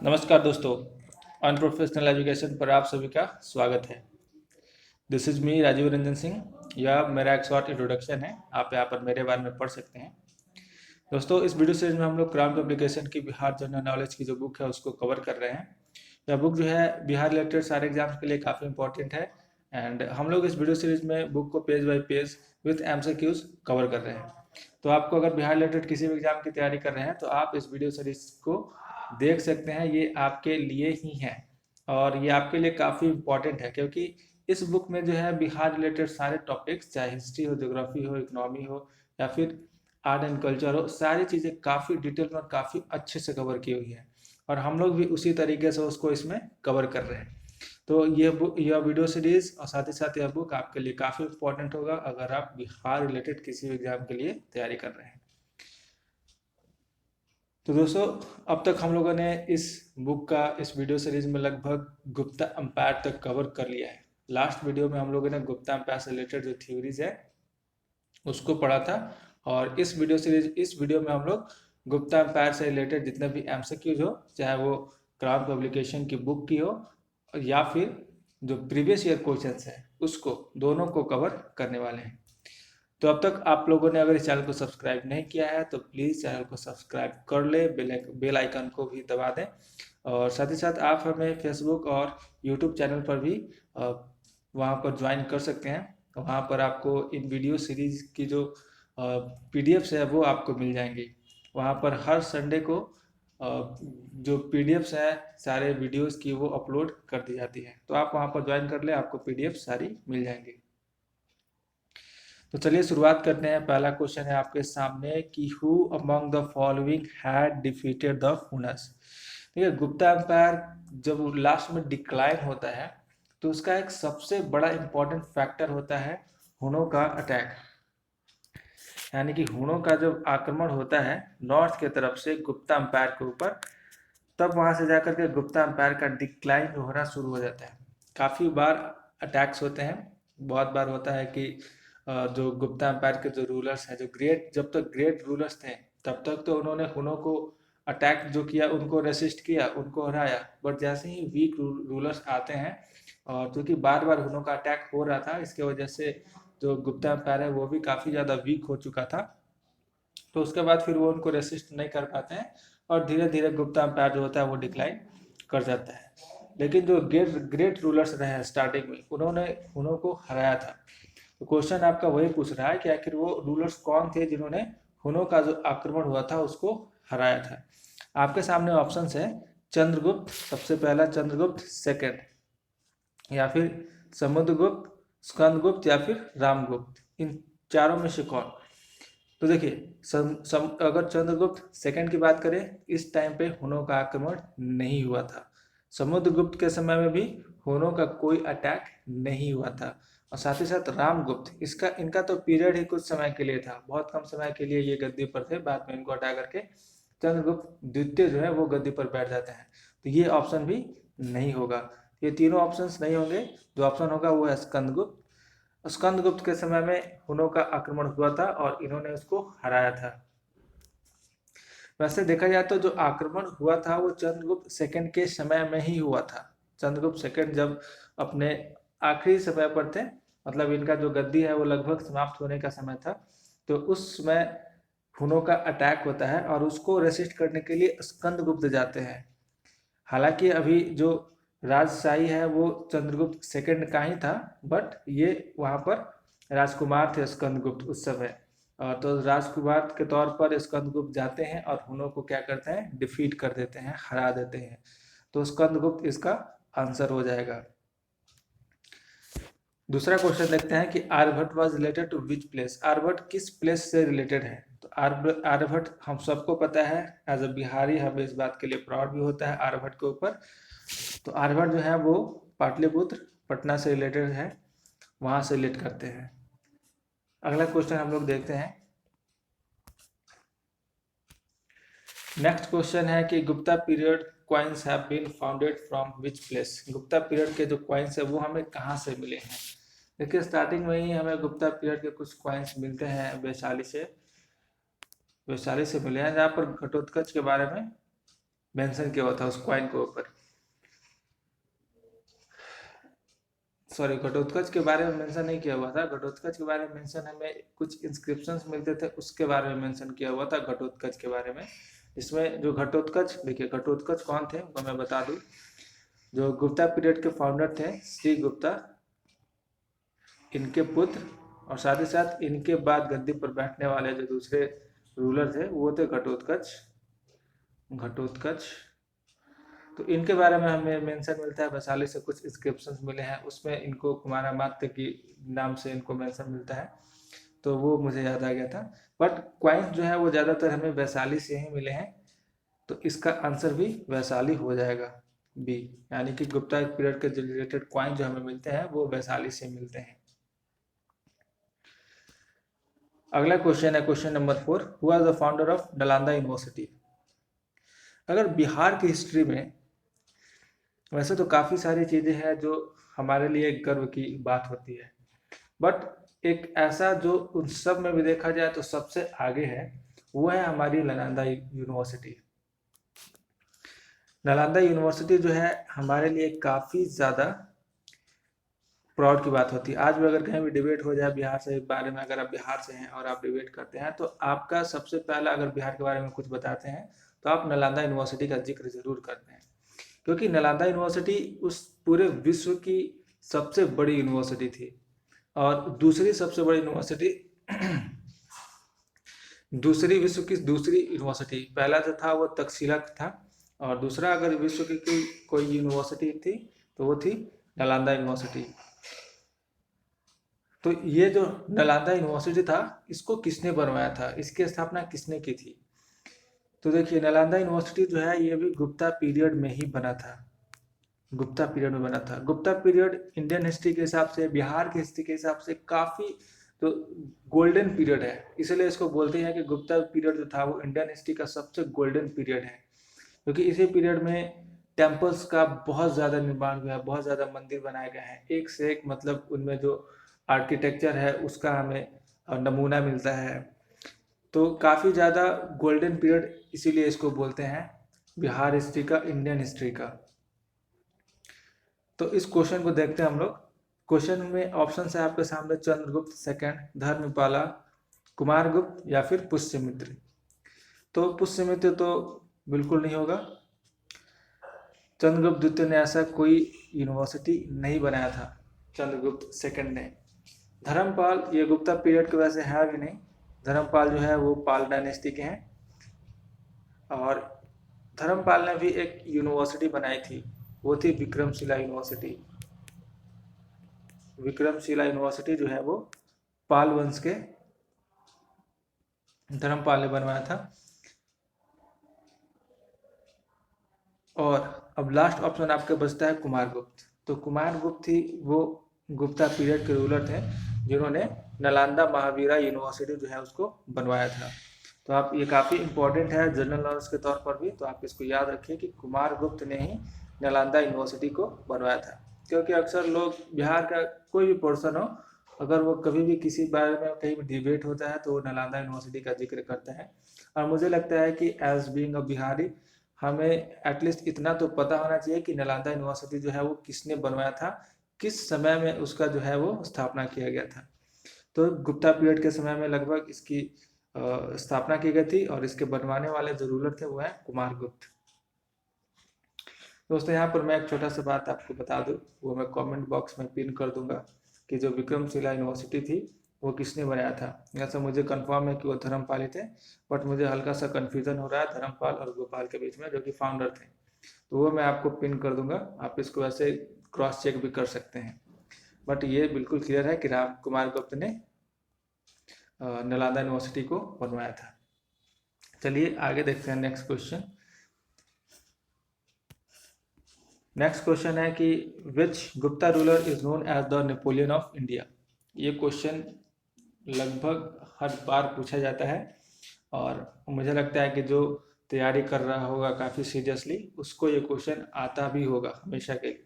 नमस्कार दोस्तों, unprofessional education पर आप सभी का स्वागत है। This is me Rajeev Ranjan Singh. यह मेरा एक शॉर्ट इंट्रोडक्शन है। आप यहाँ पर मेरे बारे में पढ़ सकते हैं। दोस्तों, इस वीडियो सीरीज में हम लोग क्राउन पब्लिकेशन की बिहार जनरल नॉलेज की जो बुक है उसको कवर कर रहे हैं। यह बुक जो है बिहार रिलेटेड सारे एग्जाम्स के लिए काफ़ी इंपॉर्टेंट है। एंड हम लोग इस वीडियो सीरीज में बुक को page bye page with MCQs cover कर रहे हैं। तो आपको अगर बिहार रिलेटेड किसी भी एग्जाम की तैयारी कर रहे हैं तो आप इस वीडियो सीरीज को देख सकते हैं। ये आपके लिए ही है और ये आपके लिए काफ़ी इंपॉर्टेंट है, क्योंकि इस बुक में जो है बिहार रिलेटेड सारे टॉपिक्स, चाहे हिस्ट्री हो, ज्योग्राफी हो, इकोनॉमी हो या फिर आर्ट एंड कल्चर हो, सारी चीज़ें काफ़ी डिटेल में और काफ़ी अच्छे से कवर की हुई है और हम लोग भी उसी तरीके से उसको इसमें कवर कर रहे हैं। तो यह वीडियो सीरीज और साथ ही साथ यह बुक आपके लिए काफ़ी इंपॉर्टेंट होगा अगर आप बिहार रिलेटेड किसी भी एग्जाम के लिए तैयारी कर रहे हैं। तो दोस्तों, अब तक हम लोगों ने इस बुक का इस वीडियो सीरीज में लगभग गुप्ता एम्पायर तक कवर कर लिया है। लास्ट वीडियो में हम लोगों ने गुप्ता एम्पायर से रिलेटेड जो थ्योरीज है उसको पढ़ा था और इस वीडियो में हम लोग गुप्ता एम्पायर से रिलेटेड जितने भी MCQs हो, चाहे वो क्राउन पब्लिकेशन की बुक की हो या फिर जो प्रीवियस ईयर क्वेश्चंस है उसको, दोनों को कवर करने वाले हैं। तो अब तक आप लोगों ने अगर इस चैनल को सब्सक्राइब नहीं किया है तो प्लीज़ चैनल को सब्सक्राइब कर ले, बेल आइकन को भी दबा दें और साथ ही साथ आप हमें फेसबुक और यूट्यूब चैनल पर भी वहाँ पर ज्वाइन कर सकते हैं। वहाँ पर आपको इन वीडियो सीरीज की जो PDFs है वो आपको मिल जाएंगी। वहाँ पर हर संडे को जो PDFs है सारे वीडियोस की वो अपलोड कर दी जाती है। तो आप वहाँ पर ज्वाइन कर ले, आपको PDF सारी मिल जाएंगी। तो चलिए शुरुआत करते हैं। पहला क्वेश्चन है आपके सामने कि who among the following had defeated the Huns. देखिए, गुप्ता एम्पायर जब लास्ट में डिक्लाइन होता है तो उसका एक सबसे बड़ा इंपॉर्टेंट फैक्टर होता है हुनों का अटैक। यानी कि हुनों का जब आक्रमण होता है नॉर्थ के तरफ से गुप्ता एम्पायर के ऊपर, तब वहां से जाकर के गुप्ता एम्पायर का डिक्लाइन होना शुरू हो जाता है। काफ़ी बार अटैक्स होते हैं। बहुत बार होता है कि जो गुप्ता एम्पायर के जो रूलर्स हैं, जब तक ग्रेट रूलर्स थे तब तक तो उन्होंने हुनों को अटैक जो किया, उनको रेसिस्ट किया, उनको हराया। बट जैसे ही वीक रूलर्स आते हैं और क्योंकि बार बार हुनों का अटैक हो रहा था, इसके वजह से जो गुप्ता एम्पायर है वो भी काफ़ी ज़्यादा वीक हो चुका था। तो उसके बाद फिर वो उनको रेसिस्ट नहीं कर पाते हैं और धीरे धीरे गुप्ता एम्पायर जो होता है वो डिक्लाइन कर जाता है। लेकिन जो ग्रेट रूलर्स रहे हैं स्टार्टिंग में, उन्होंने हुनों को हराया था। तो क्वेश्चन आपका वही पूछ रहा है कि आखिर वो रूलर्स कौन थे जिन्होंने हुनों का जो आक्रमण हुआ था उसको हराया था। आपके सामने ऑप्शंस है चंद्रगुप्त सबसे पहला, चंद्रगुप्त सेकंड, या फिर समुद्रगुप्त, स्कंदगुप्त या फिर रामगुप्त। इन चारों में से कौन? तो देखिए, अगर चंद्रगुप्त सेकंड की बात करें, इस टाइम पे हुनों का आक्रमण नहीं हुआ था। समुद्रगुप्त के समय में भी हुनों का कोई अटैक नहीं हुआ था। और साथ ही साथ रामगुप्त, इनका तो पीरियड ही कुछ समय के लिए था, बहुत कम समय के लिए ये गद्दी पर थे, बाद में इनको हटा करके चंद्रगुप्त द्वितीय जो है वो गद्दी पर बैठ जाते हैं। तो ये ऑप्शन भी नहीं होगा। ये तीनों ऑप्शंस नहीं होंगे। जो ऑप्शन होगा वो है स्कंदगुप्त। स्कंदगुप्त के समय में हुनों का आक्रमण हुआ था और इन्होंने उसको हराया था। वैसे देखा जाए तो जो आक्रमण हुआ था वो चंद्रगुप्त सेकंड के समय में ही हुआ था। चंद्रगुप्त सेकंड जब अपने आखिरी समय पर थे, मतलब इनका जो गद्दी है वो लगभग समाप्त होने का समय था, तो उस समय हुनों का अटैक होता है और उसको रेसिस्ट करने के लिए स्कंदगुप्त जाते हैं। हालांकि अभी जो राजशाही है वो चंद्रगुप्त सेकंड का ही था, बट ये वहाँ पर राजकुमार थे स्कंदगुप्त उस समय। तो राजकुमार के तौर पर स्कंदगुप्त जाते हैं और हुनों को क्या करते हैं, डिफीट कर देते हैं, हरा देते हैं। तो स्कंदगुप्त इसका आंसर हो जाएगा। दूसरा क्वेश्चन देखते हैं कि Aryabhata was related to which place. Aryabhata किस प्लेस से रिलेटेड है? तो आर्यभट्ट हम सबको पता है, एज अ बिहारी हमें इस बात के लिए प्राउड भी होता है आर्यभट्ट के ऊपर। तो आर्यभट्ट जो है वो पाटलिपुत्र, पटना से रिलेटेड है, वहां से रिलेट करते हैं। अगला क्वेश्चन हम लोग देखते हैं। नेक्स्ट क्वेश्चन है कि Gupta period coins have been founded from which place. Gupta period के जो कॉइन्स है वो हमें कहाँ से मिले हैं? देखिए, स्टार्टिंग में ही हमें गुप्ता पीरियड के कुछ कॉइन्स मिलते हैं वैशाली से मिले हैं, जहाँ पर घटोत्कच के बारे में मेंशन किया हुआ था उस कॉइन के ऊपर। सॉरी, घटोत्कच के बारे में मेंशन नहीं किया हुआ था। घटोत्कच के बारे में मेंशन हमें कुछ इंस्क्रिप्शंस मिलते थे, उसके बारे में मेंशन किया हुआ था घटोत्कच के बारे में। इसमें जो घटोत्कच, देखिए घटोत्कच कौन थे वो मैं बता दूं। जो गुप्ता पीरियड के फाउंडर थे श्री गुप्ता, इनके पुत्र और साथ ही साथ इनके बाद गद्दी पर बैठने वाले जो दूसरे रूलर थे वो थे घटोत्कच। घटोत्कच तो इनके बारे में हमें मेंशन मिलता है, वैशाली से कुछ इंस्क्रिप्शंस मिले हैं, उसमें इनको कुमारामात्य की नाम से इनको मेंशन मिलता है, तो वो मुझे याद आ गया था। बट क्वाइंस जो है वो ज़्यादातर हमें वैशाली से ही मिले हैं, तो इसका आंसर भी वैशाली हो जाएगा बी, यानी कि गुप्ता पीरियड के रिलेटेड क्वाइन जो हमें मिलते हैं वो वैशाली से मिलते हैं। अगला क्वेश्चन है question number 4, who was the founder of Nalanda university. अगर बिहार की हिस्ट्री में, वैसे तो काफ़ी सारी चीज़ें हैं जो हमारे लिए गर्व की बात होती है, बट एक ऐसा जो उन सब में भी देखा जाए तो सबसे आगे है, वो है हमारी नालंदा यूनिवर्सिटी। नालंदा यूनिवर्सिटी जो है हमारे लिए काफ़ी ज़्यादा प्राउड की बात होती है। आज भी अगर कहीं भी डिबेट हो जाए बिहार से बारे में, अगर आप बिहार से हैं और आप डिबेट करते हैं तो आपका सबसे पहला, अगर बिहार के बारे में कुछ बताते हैं तो आप नालंदा यूनिवर्सिटी का जिक्र जरूर करते हैं, क्योंकि नालंदा यूनिवर्सिटी उस पूरे विश्व की सबसे बड़ी यूनिवर्सिटी थी। और दूसरी सबसे बड़ी यूनिवर्सिटी दूसरी विश्व की दूसरी यूनिवर्सिटी, पहला जो था वो तक्षशिला था, और दूसरा अगर विश्व की कोई यूनिवर्सिटी थी तो वो थी नालंदा यूनिवर्सिटी। तो ये जो नालंदा यूनिवर्सिटी था, इसको किसने बनवाया था, इसकी स्थापना किसने की थी? तो देखिए नालंदा यूनिवर्सिटी जो है ये भी गुप्ता पीरियड में ही बना था। गुप्ता पीरियड में बना था। गुप्ता पीरियड इंडियन हिस्ट्री के हिसाब से, बिहार की हिस्ट्री के हिसाब से काफ़ी तो गोल्डन पीरियड है, इसलिए इसको बोलते हैं कि गुप्ता पीरियड जो था वो इंडियन हिस्ट्री का सबसे गोल्डन पीरियड है, क्योंकि इसी पीरियड में टेम्पल्स का बहुत ज़्यादा निर्माण हुआ है, बहुत ज़्यादा मंदिर बनाए गए हैं, एक से एक, मतलब उनमें जो आर्किटेक्चर है उसका हमें नमूना मिलता है। तो काफ़ी ज़्यादा गोल्डन पीरियड, इसीलिए इसको बोलते हैं बिहार हिस्ट्री का, इंडियन हिस्ट्री का। तो इस क्वेश्चन को देखते हैं हम लोग। क्वेश्चन में ऑप्शन है आपके सामने, चंद्रगुप्त सेकंड, धर्मपाला, कुमारगुप्त या फिर पुष्यमित्र। तो पुष्यमित्र तो बिल्कुल नहीं होगा। चंद्रगुप्त द्वितीय ने ऐसा कोई यूनिवर्सिटी नहीं बनाया था, चंद्रगुप्त सेकंड ने। धर्मपाल ये गुप्ता पीरियड की वजह से है भी नहीं, धर्मपाल जो है वो पाल डायनेस्टी के हैं। और धर्मपाल ने भी एक यूनिवर्सिटी बनाई थी, वो थी विक्रमशिला यूनिवर्सिटी। विक्रमशिला यूनिवर्सिटी जो है वो पाल वंश के धर्मपाल ने बनवाया था। और अब लास्ट ऑप्शन आपके बचता है कुमारगुप्त। तो कुमारगुप्त ही वो गुप्ता पीरियड के रूलर थे जिन्होंने नालंदा महावीरा यूनिवर्सिटी जो है उसको बनवाया था। तो आप, ये काफ़ी इंपॉर्टेंट है जनरल नॉलेज के तौर पर भी, तो आप इसको याद रखिए कि कुमारगुप्त ने ही नालंदा यूनिवर्सिटी को बनवाया था। क्योंकि अक्सर लोग, बिहार का कोई भी पर्सन हो, अगर वो कभी भी किसी बारे में कहीं भी डिबेट होता है तो वो नालंदा यूनिवर्सिटी का जिक्र करते हैं। और मुझे लगता है कि एज बीइंग अ बिहारी, हमें एटलीस्ट इतना तो पता होना चाहिए कि नालंदा यूनिवर्सिटी जो है वो किसने बनवाया था, किस समय में उसका जो है वो स्थापना किया गया था। तो गुप्ता पीरियड के समय में लगभग इसकी स्थापना की गई थी, और इसके बनवाने वाले जो रूलर थे वो हैं कुमारगुप्त। दोस्तों यहाँ पर मैं एक छोटा सा बात आपको बता दूं, वो मैं कमेंट बॉक्स में पिन कर दूंगा कि जो विक्रमशिला यूनिवर्सिटी थी वो किसने बनाया था। ऐसा मुझे कंफर्म है कि वो धर्मपाल ही थे, बट मुझे हल्का सा कन्फ्यूजन हो रहा है धर्मपाल और गोपाल के बीच में, जो कि फाउंडर थे। तो वो मैं आपको पिन कर दूंगा, आप इसको वैसे क्रॉस चेक भी कर सकते हैं। बट ये बिल्कुल क्लियर है कि राम कुमार गुप्त ने नालंदा यूनिवर्सिटी को बनवाया था। चलिए आगे देखते हैं नेक्स्ट क्वेश्चन। नेक्स्ट क्वेश्चन है कि which Gupta ruler is known as the Napoleon of India. ये क्वेश्चन लगभग हर बार पूछा जाता है, और मुझे लगता है कि जो तैयारी कर रहा होगा काफ़ी सीरियसली, उसको ये क्वेश्चन आता भी होगा हमेशा के लिए,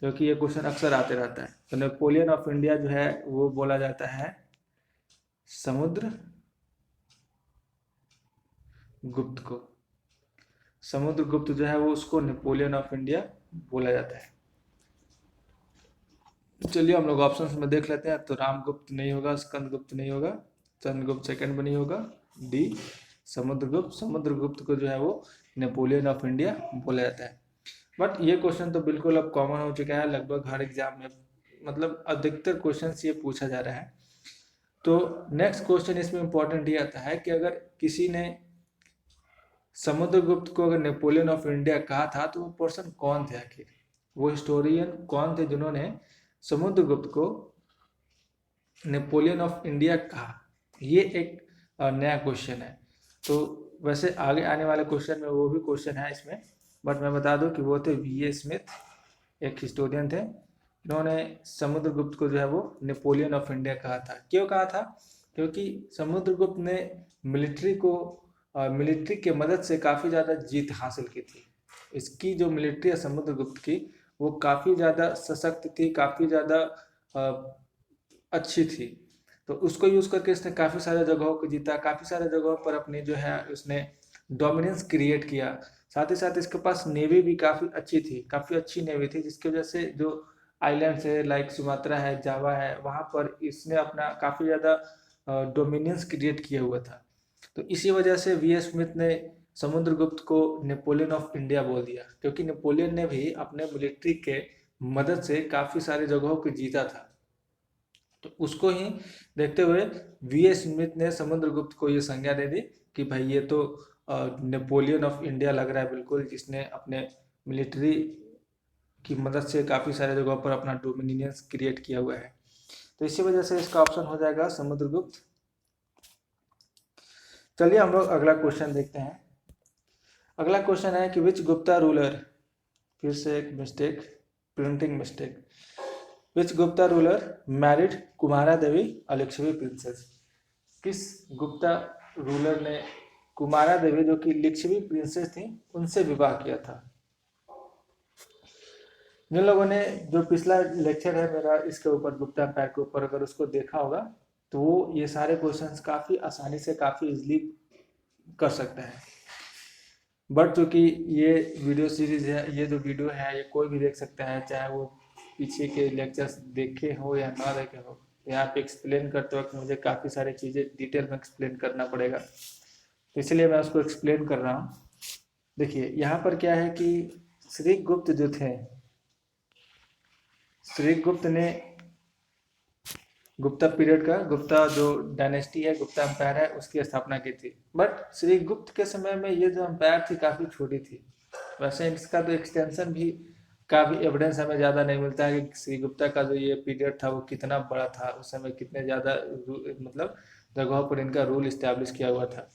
क्योंकि ये क्वेश्चन अक्सर आते रहता है। तो नेपोलियन ऑफ इंडिया जो है वो बोला जाता है समुद्र गुप्त को। समुद्रगुप्त जो है वो उसको नेपोलियन ऑफ इंडिया बोला जाता है। चलिए हम लोग ऑप्शंस में देख लेते हैं। तो रामगुप्त नहीं होगा, स्कंदगुप्त नहीं होगा, चंद्रगुप्त सेकंड भी नहीं होगा, डी समुद्रगुप्त। समुद्रगुप्त को जो है वो नेपोलियन ऑफ इंडिया बोला जाता है। बट ये क्वेश्चन तो बिल्कुल अब कॉमन हो चुका है, लगभग हर एग्जाम में मतलब अधिकतर क्वेश्चन ये पूछा जा रहा है। तो नेक्स्ट क्वेश्चन इसमें इंपॉर्टेंट ये आता है कि अगर किसी ने समुद्रगुप्त को अगर नेपोलियन ऑफ इंडिया कहा था तो वो पर्सन कौन थे आखिर, वो हिस्टोरियन कौन थे जिन्होंने समुद्रगुप्त को नेपोलियन ऑफ इंडिया कहा। ये एक नया क्वेश्चन है। तो वैसे आगे आने वाले क्वेश्चन में वो भी क्वेश्चन है इसमें, बट मैं बता दूं कि वो थे वी.ए. स्मिथ, एक हिस्टोरियन थे, इन्होंने समुद्रगुप्त को जो है वो नेपोलियन ऑफ इंडिया कहा था। क्यों कहा था? क्योंकि समुद्रगुप्त ने मिलिट्री के मदद से काफ़ी ज़्यादा जीत हासिल की थी। इसकी जो मिलिट्री है समुद्रगुप्त की, वो काफ़ी ज़्यादा सशक्त थी, काफ़ी ज़्यादा अच्छी थी। तो उसको यूज़ करके इसने काफ़ी सारे जगहों को जीता, काफ़ी सारे जगहों पर अपनी जो है उसने डोमिनेंस क्रिएट किया। साथ ही साथ इसके पास नेवी भी काफ़ी अच्छी थी, काफ़ी अच्छी नेवी थी, जिसकी वजह से जो आइलैंड्स है लाइक सुमात्रा है, जावा है, वहाँ पर इसने अपना काफ़ी ज़्यादा डोमिनेंस क्रिएट किया हुआ था। तो इसी वजह से वी.ए. स्मिथ ने समुद्रगुप्त को नेपोलियन ऑफ इंडिया बोल दिया, क्योंकि नेपोलियन ने भी अपने मिलिट्री के मदद से काफ़ी सारी जगहों को जीता था। तो उसको ही देखते हुए वी.ए. स्मिथ ने समुद्रगुप्त को ये संज्ञा दे दी कि भाई ये तो नेपोलियन ऑफ इंडिया लग रहा है बिल्कुल, जिसने अपने मिलिट्री की मदद से काफ़ी सारे जगहों पर अपना डोमिनियंस क्रिएट किया हुआ है। तो इसी वजह से इसका ऑप्शन हो जाएगा समुद्रगुप्त। चलिए हम लोग अगला क्वेश्चन देखते हैं। अगला क्वेश्चन है कि विच गुप्ता रूलर, फिर से एक मिस्टेक, प्रिंटिंग मिस्टेक, विच गुप्ता रूलर मैरिड कुमारा देवी और लिच्छवी प्रिंसेस। किस गुप्ता रूलर ने कुमारा देवी जो कि लिच्छवी प्रिंसेस थी उनसे विवाह किया था? जिन लोगों ने जो पिछला लेक्चर है मेरा इसके ऊपर गुप्ता एम्पायर के ऊपर अगर उसको देखा होगा तो वो ये सारे क्वेश्चंस काफ़ी आसानी से काफ़ी इजीली कर सकता है। बट चूँकि ये वीडियो सीरीज है, ये जो वीडियो है ये कोई भी देख सकता है, चाहे वो पीछे के लेक्चर्स देखे हो या ना देखे हो। यहाँ पे एक्सप्लेन करते वक्त मुझे काफ़ी सारी चीज़ें डिटेल में एक्सप्लेन करना पड़ेगा, तो इसलिए मैं उसको एक्सप्लेन कर रहा हूँ। देखिए यहाँ पर क्या है कि श्रीगुप्त जो थे, श्रीगुप्त ने गुप्ता पीरियड का, गुप्ता जो डायनेस्टी है, गुप्ता एम्पायर है, उसकी स्थापना की थी। बट श्रीगुप्त के समय में ये जो एम्पायर थी काफ़ी छोटी थी। वैसे इसका तो एक्सटेंशन भी का भी एविडेंस हमें ज़्यादा नहीं मिलता है कि श्रीगुप्ता का जो ये पीरियड था वो कितना बड़ा था, उस समय कितने ज़्यादा मतलब जगहों पर इनका रूल इस्टेब्लिश किया हुआ था।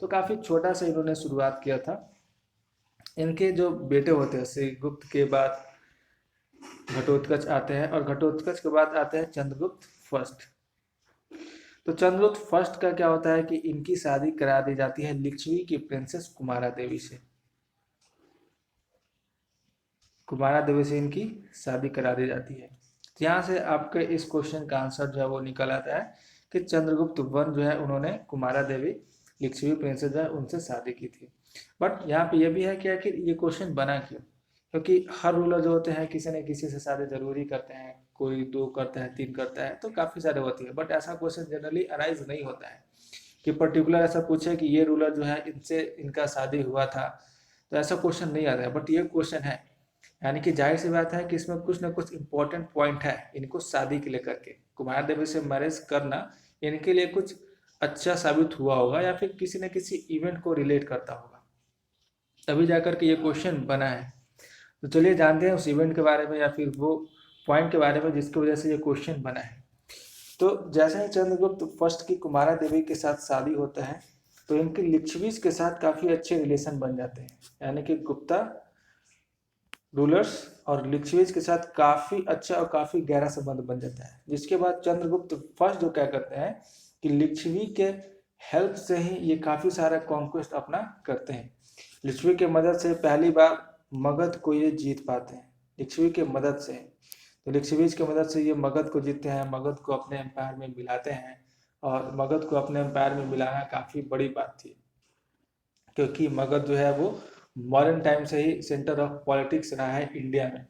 तो काफ़ी छोटा सा इन्होंने शुरुआत किया था। इनके जो बेटे होते हैं, श्रीगुप्त के बाद घटोत्कच आते हैं और घटोत्कच के बाद आते हैं चंद्रगुप्त फर्स्ट। तो चंद्रगुप्त फर्स्ट का क्या होता है कि इनकी शादी करा दी जाती है लिच्छवी की प्रिंसेस कुमारा देवी से। कुमारा देवी से इनकी शादी करा दी जाती है। यहाँ से आपके इस क्वेश्चन का आंसर जो है वो निकल आता है कि चंद्रगुप्त वन जो है उन्होंने कुमारा देवी लिच्छवी प्रिंसेस जो है उनसे शादी की थी। बट यहाँ पे ये भी है कि आखिर ये क्वेश्चन बना क्यों? क्योंकि हर रूलर जो होते हैं किसी न किसी से शादी जरूरी करते हैं, कोई 2 करता है, 3 करता है, तो काफ़ी सारे होती है। बट ऐसा क्वेश्चन जनरली अराइज नहीं होता है कि पर्टिकुलर ऐसा पूछे कि ये रूलर जो है इनसे इनका शादी हुआ था, तो ऐसा क्वेश्चन नहीं आता है। बट ये क्वेश्चन है, यानी कि जाहिर सी बात है कि इसमें कुछ ना कुछ इंपॉर्टेंट पॉइंट है इनको शादी के लेकर के। कुमार देवी से मैरिज करना इनके लिए कुछ अच्छा साबित हुआ होगा या फिर किसी न किसी इवेंट को रिलेट करता होगा, तभी जाकर के ये क्वेश्चन बना है। तो चलिए जानते हैं उस इवेंट के बारे में या फिर वो पॉइंट के बारे में जिसकी वजह से ये क्वेश्चन बना है। तो जैसे ही चंद्रगुप्त फर्स्ट की कुमारा देवी के साथ शादी होता है तो इनके लिच्छवीज के साथ काफ़ी अच्छे रिलेशन बन जाते हैं, यानी कि गुप्ता रूलर्स और लिच्छवीज के साथ काफ़ी अच्छा और काफ़ी गहरा संबंध बन जाता है। जिसके बाद चंद्रगुप्त फर्स्ट जो क्या करते हैं कि लिच्छवी के हेल्प से ही ये काफ़ी सारा कॉन्क्वेस्ट अपना करते हैं। लिच्छवी के मदद से पहली बार मगध को ये जीत पाते हैं, लिच्छवी के मदद से। तो लिच्छवीज की मदद से ये मगध को जीतते हैं, मगध को अपने एम्पायर में मिलाते हैं। और मगध को अपने एम्पायर में मिलाना काफ़ी बड़ी बात थी, क्योंकि मगध जो है वो मॉडर्न टाइम से ही सेंटर ऑफ पॉलिटिक्स रहा है इंडिया में।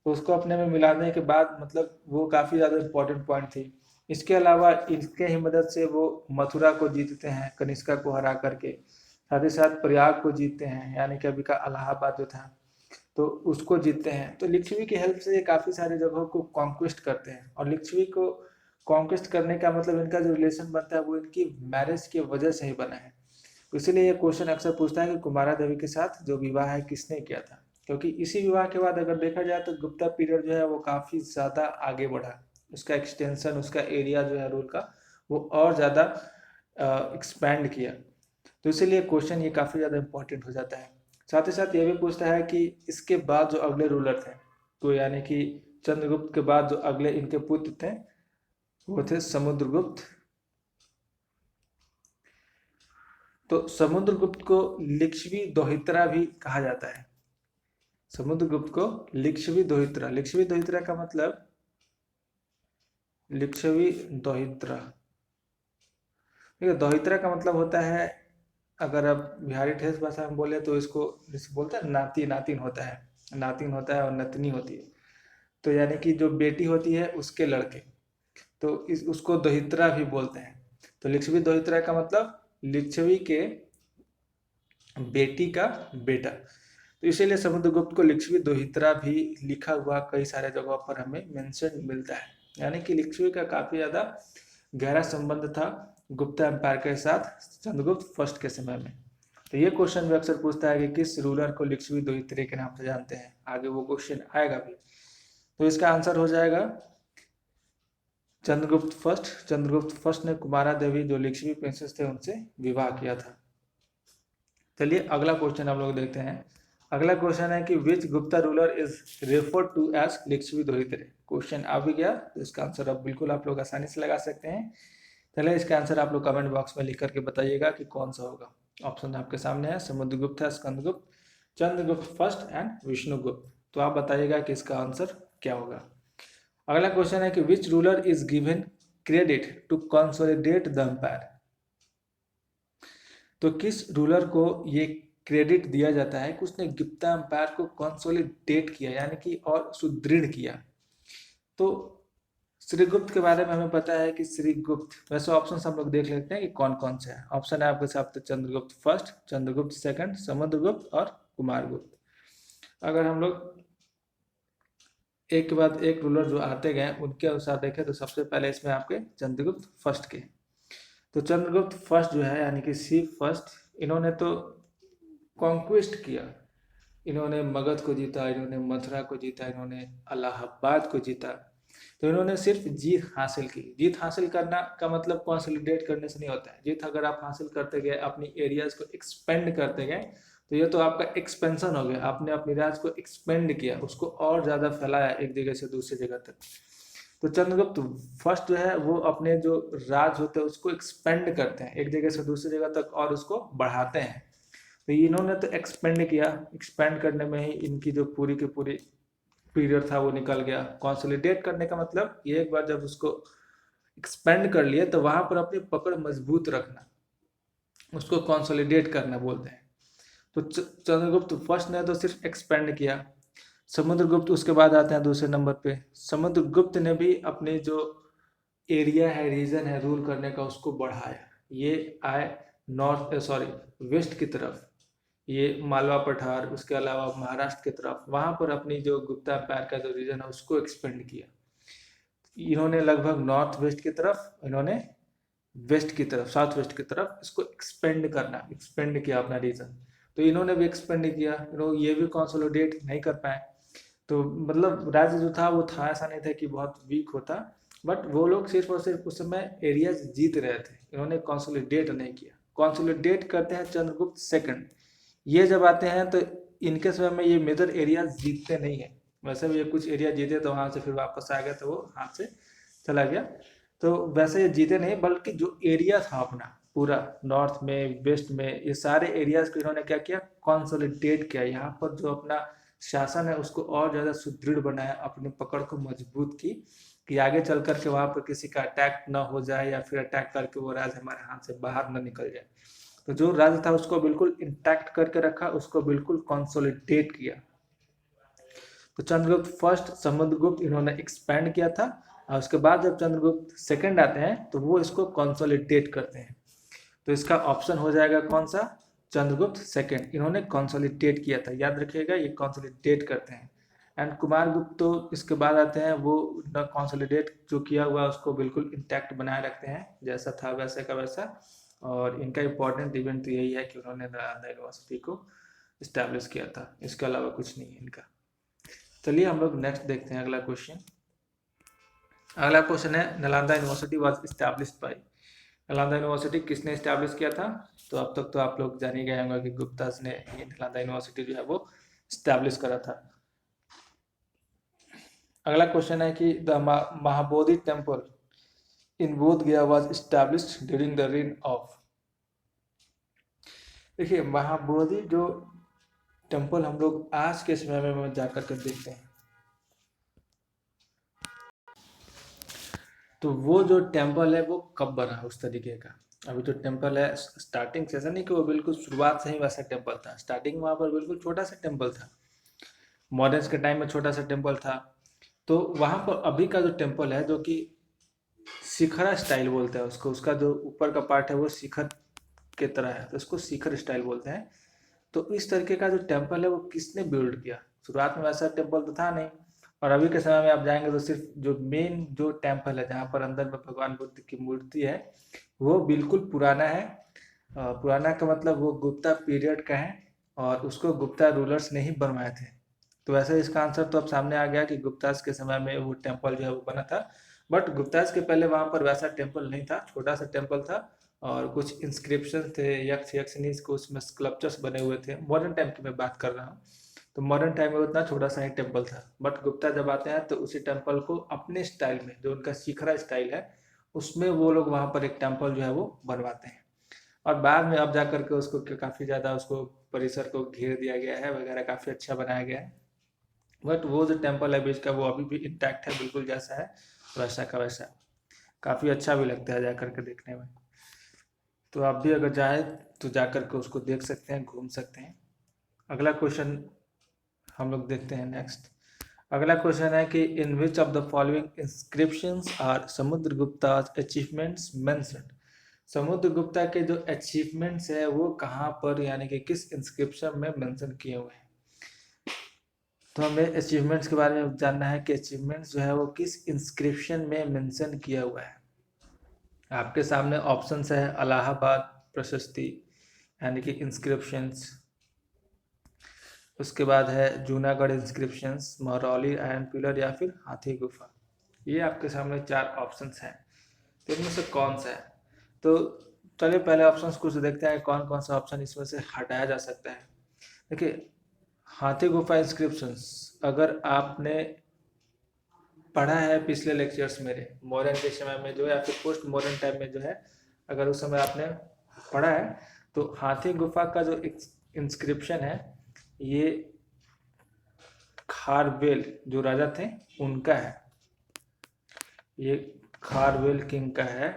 तो उसको अपने में मिलाने के बाद मतलब वो काफ़ी ज़्यादा इम्पोर्टेंट पॉइंट थी। इसके अलावा इनके ही मदद से वो मथुरा को जीतते हैं कनिष्का को हरा करके, साथ ही साथ प्रयाग को जीतते हैं, यानी कि अभी का इलाहाबाद जो था तो उसको जीतते हैं। तो लिच्छवी की हेल्प से ये काफ़ी सारी जगहों को कॉन्क्वेस्ट करते हैं, और लिच्छवी को कॉन्क्वेस्ट करने का मतलब इनका जो रिलेशन बनता है वो इनकी मैरिज की वजह से ही बना है। तो इसीलिए ये क्वेश्चन अक्सर पूछता है कि कुमारा देवी के साथ जो विवाह है किसने किया था, क्योंकि इसी विवाह के बाद अगर देखा जाए तो गुप्ता पीरियड जो है वो काफ़ी ज़्यादा आगे बढ़ा, उसका एक्सटेंशन, उसका एरिया जो है रूल का वो और ज़्यादा एक्सपैंड किया। तो इसीलिए क्वेश्चन ये काफ़ी ज़्यादा इंपॉर्टेंट हो जाता है। साथ ही साथ ये भी पूछता है कि इसके बाद जो अगले रूलर थे, तो यानी कि चंद्रगुप्त के बाद जो अगले इनके पुत्र थे वो थे समुद्रगुप्त। तो समुद्रगुप्त को लिच्छवी दोहित्रा भी कहा जाता है। समुद्रगुप्त को लिच्छवी दोहित्रा, लिच्छवी दोहित्रा का मतलब, लिच्छवी दोहित्रा, ठीक है, दोहित्रा का मतलब होता है, अगर आप बिहारी ठेठ भाषा में बोले तो इसको जिसे बोलते हैं नाती, नातिन होता है, नातिन होता है और नतनी होती है। तो यानी कि जो बेटी होती है उसके लड़के, तो उसको दोहित्रा भी बोलते हैं। तो लिच्छवी दोहित्रा का मतलब लिच्छवी के बेटी का बेटा। तो इसीलिए समुद्रगुप्त को लिच्छवी दोहित्रा भी लिखा हुआ कई सारे जगहों पर हमें मेंशन मिलता है, यानी कि लिच्छवी का काफी ज्यादा गहरा संबंध था गुप्ता एम्पायर के साथ चंद्रगुप्त फर्स्ट के समय में। तो ये क्वेश्चन भी अक्सर पूछता है कि किस रूलर को लिच्छवी दोहित्रे के नाम से जानते हैं, आगे वो क्वेश्चन आएगा भी। तो इसका आंसर हो जाएगा चंद्रगुप्त फर्स्ट। चंद्रगुप्त फर्स्ट ने कुमारा देवी जो लिच्छवी प्रिंसेस थे उनसे विवाह किया था। चलिए अगला क्वेश्चन हम लोग देखते हैं। अगला क्वेश्चन है कि which Gupta ruler is referred to as Lichchhavi Dauhitra. Question आ भी गया तो इसका आंसर अब बिल्कुल आप लोग आसानी से लगा सकते हैं। चलिए इसका आंसर आप लोग कमेंट बॉक्स में लिख करके बताइएगा कि कौन सा होगा। ऑप्शन आपके सामने है, समुद्रगुप्त है, स्कंदगुप्त, चंद्रगुप्त फर्स्ट एंड विष्णुगुप्त। तो आप बताइएगा कि इसका आंसर क्या होगा। अगला क्वेश्चन है कि which ruler is given credit to consolidate the empire. तो किस रूलर को ये क्रेडिट दिया जाता है कि उसने गुप्ता एम्पायर को कंसोलिडेट किया, यानी कि और सुदृढ़ किया। तो श्रीगुप्त के बारे में हमें पता है कि श्रीगुप्त, वैसे ऑप्शन हम लोग देख लेते हैं कि कौन कौन से हैं। ऑप्शन है आपके साथ चंद्रगुप्त फर्स्ट, चंद्रगुप्त सेकंड, समुद्रगुप्त और कुमारगुप्त। अगर हम लोग एक के बाद एक रूलर जो आते गए उनके अनुसार देखें तो सबसे पहले इसमें आपके चंद्रगुप्त फर्स्ट के, तो चंद्रगुप्त फर्स्ट जो है यानी कि सी फर्स्ट, इन्होंने तो कॉन्क्विस्ट किया, इन्होंने मगध को जीता, इन्होंने मथुरा को जीता, इन्होंने इलाहाबाद को जीता। तो इन्होंने सिर्फ जीत हासिल की। जीत हासिल करना का मतलब कंसोलिडेट करने से नहीं होता है। जीत अगर आप हासिल करते गए, अपनी एरियाज को एक्सपेंड करते गए, तो ये तो आपका एक्सपेंशन हो गया, आपने अपनी राज को एक्सपेंड किया, उसको और ज़्यादा फैलाया एक जगह से दूसरी जगह तक। तो चंद्रगुप्त फर्स्ट जो है वो अपने जो राज होते हैं उसको एक्सपेंड करते हैं, एक जगह से दूसरी जगह तक, और उसको बढ़ाते हैं। तो इन्होंने तो एक्सपेंड किया, एक्सपेंड करने में ही इनकी जो पूरी की पूरी पीरियड था वो निकल गया। कंसोलिडेट करने का मतलब ये, एक बार जब उसको एक्सपेंड कर लिए तो वहां पर अपनी पकड़ मजबूत रखना, उसको कंसोलिडेट करना बोलते हैं। तो चंद्रगुप्त फर्स्ट ने तो सिर्फ एक्सपेंड किया। समुद्रगुप्त उसके बाद आते हैं दूसरे नंबर पे। समुद्रगुप्त ने भी अपने जो एरिया है, रीजन है रूल करने का, उसको बढ़ाया। ये आए वेस्ट की तरफ, ये मालवा पठार, उसके अलावा महाराष्ट्र की तरफ, वहां पर अपनी जो गुप्ता एम्पायर का जो रीजन है उसको एक्सपेंड किया। इन्होंने लगभग नॉर्थ वेस्ट की तरफ, इन्होंने वेस्ट की तरफ, साउथ वेस्ट की तरफ इसको एक्सपेंड किया अपना रीजन। तो इन्होंने भी एक्सपेंड किया, ये भी कंसोलिडेट नहीं कर पाए। तो मतलब राज्य जो था वो था, ऐसा नहीं था कि बहुत वीक होता, बट वो लोग सिर्फ और सिर्फ उस समय एरियाज जीत रहे थे, इन्होंने कंसोलिडेट नहीं किया। कंसोलिडेट करते हैं चंद्रगुप्त सेकंड। ये जब आते हैं तो इनके समय में ये मेजर एरिया जीतते नहीं है। वैसे भी ये कुछ एरिया जीते तो वहां से फिर वापस आ गया, तो वो हाथ से चला गया। तो वैसे ये जीते नहीं, बल्कि जो एरिया था अपना पूरा नॉर्थ में, वेस्ट में, ये सारे एरियाज को इन्होंने क्या किया, कंसोलिडेट किया। यहाँ पर जो अपना शासन है उसको और ज्यादा सुदृढ़ बनाया, अपनी पकड़ को मजबूत की, कि आगे चल करके वहां पर किसी का अटैक ना हो जाए, या फिर अटैक करके वो राज हमारे हाथ से बाहर ना निकल जाए। तो जो राज्य था उसको बिल्कुल इंटैक्ट करके रखा, उसको बिल्कुल कंसोलिडेट किया। तो चंद्रगुप्त फर्स्ट, समुद्रगुप्त इन्होंने एक्सपैंड किया था, और उसके बाद जब चंद्रगुप्त सेकंड आते हैं तो वो इसको कंसोलिडेट करते हैं। तो इसका ऑप्शन हो जाएगा कौन सा, चंद्रगुप्त सेकंड। इन्होंने कंसोलिडेट किया था, याद रखिएगा ये कंसोलिडेट करते हैं। एंड कुमारगुप्त तो इसके बाद आते हैं, वो न कंसोलिडेट जो किया हुआ उसको बिल्कुल इंटैक्ट बनाए रखते हैं, जैसा था वैसे का वैसा। और इनका इंपॉर्टेंट इवेंट तो यही है कि उन्होंने नालंदा यूनिवर्सिटी को इस्टेब्लिश किया था, इसके अलावा कुछ नहीं है इनका। चलिए हम लोग नेक्स्ट देखते हैं अगला क्वेश्चन। अगला क्वेश्चन है, Nalanda university was established bye. Nalanda university किसने इस्टेब्लिश किया था? तो अब तक तो आप लोग जान ही गए होंगे कि गुप्तास ने ये नालंदा यूनिवर्सिटी जो है वो इस्टेब्लिश करा था। अगला क्वेश्चन है कि द महाबोधि टेम्पल इन बोध गया was established during the rain of. देखिए महाबोधि जो टेम्पल हम लोग आज के समय में जाकर के देखते हैं, तो वो जो टेम्पल है वो कब बना उस तरीके का। अभी जो टेम्पल है स्टार्टिंग से ऐसा नहीं कि वो बिल्कुल शुरुआत से ही वैसा टेम्पल था, स्टार्टिंग में वहाँ पर बिल्कुल छोटा सा टेम्पल था, मॉडर्न्स के टाइम में छोटा सा टेम्पल था। तो वहाँ पर अभी का जो टेम्पल है, जो कि शिखरा स्टाइल बोलते हैं उसको, उसका जो ऊपर का पार्ट है वो शिखर के तरह है, तो उसको शिखर स्टाइल बोलते हैं। तो इस तरीके का जो टेम्पल है वो किसने बिल्ड किया? शुरुआत में वैसा टेम्पल तो था नहीं, और अभी के समय में आप जाएंगे तो सिर्फ जो मेन जो टेम्पल है जहाँ पर अंदर में भगवान बुद्ध की मूर्ति है वो बिल्कुल पुराना है। पुराना का मतलब वो गुप्ता पीरियड का है, और उसको गुप्ता रूलर्स ने ही बनवाए थे। तो वैसे इसका आंसर तो अब सामने आ गया कि गुप्तास के समय में वो टेम्पल जो है वो बना था। बट गुप्तास के पहले वहाँ पर वैसा टेम्पल नहीं था, छोटा सा टेम्पल था, और कुछ इंस्क्रिप्शन थे, यक्ष यक्षिनी को उसमें स्कल्पचर्स बने हुए थे। मॉडर्न टाइम की मैं बात कर रहा हूँ, तो मॉडर्न टाइम में उतना छोटा सा ही टेम्पल था। बट गुप्ता जब आते हैं तो उसी टेम्पल को अपने स्टाइल में, जो उनका शिखरा स्टाइल है, उसमें वो लोग वहाँ पर एक टेम्पल जो है वो बनवाते हैं। और बाद में अब जा करके उसको काफ़ी ज़्यादा उसको परिसर को घेर दिया गया है वगैरह, काफ़ी अच्छा बनाया गया है। बट वो जो टेम्पल है बीच का वो अभी भी इंटैक्ट है, बिल्कुल जैसा है वैसा का वैसा। काफ़ी अच्छा भी लगता है जा करके देखने में। तो आप भी अगर जाए तो जा करके उसको देख सकते हैं, घूम सकते हैं। अगला क्वेश्चन हम लोग देखते हैं नेक्स्ट। अगला क्वेश्चन है कि in which of the following inscriptions are Samudragupta achievements mentioned. Samudragupta के जो अचीवमेंट्स है वो कहाँ पर, यानी कि किस इंस्क्रिप्शन में मेंशन किए हुए हैं। तो हमें अचीवमेंट्स के बारे में जानना है कि अचीवमेंट्स जो है वो किस इंस्क्रिप्शन में मेंशन किया हुआ है। आपके सामने ऑप्शंस है इलाहाबाद प्रशस्ति यानी कि इंस्क्रिप्शंस, उसके बाद है Junagadh inscriptions, Mehrauli iron pillar, या फिर हाथी गुफा। ये आपके सामने 4 ऑप्शंस हैं, तो इनमें से कौन सा है? तो चलिए पहले ऑप्शंस कुछ देखते हैं कौन कौन सा ऑप्शन इसमें से हटाया जा सकता है। देखिए हाथी गुफा इंस्क्रिप्शंस, अगर आपने पढ़ा है पिछले लेक्चर्स मेरे मॉडर्न के समय में जो है, या फिर पोस्ट मॉडर्न टाइम में जो है, अगर उस समय आपने पढ़ा है तो हाथी गुफा का जो इंस्क्रिप्शन है ये खारवेल जो राजा थे उनका है। ये खारवेल किंग का है,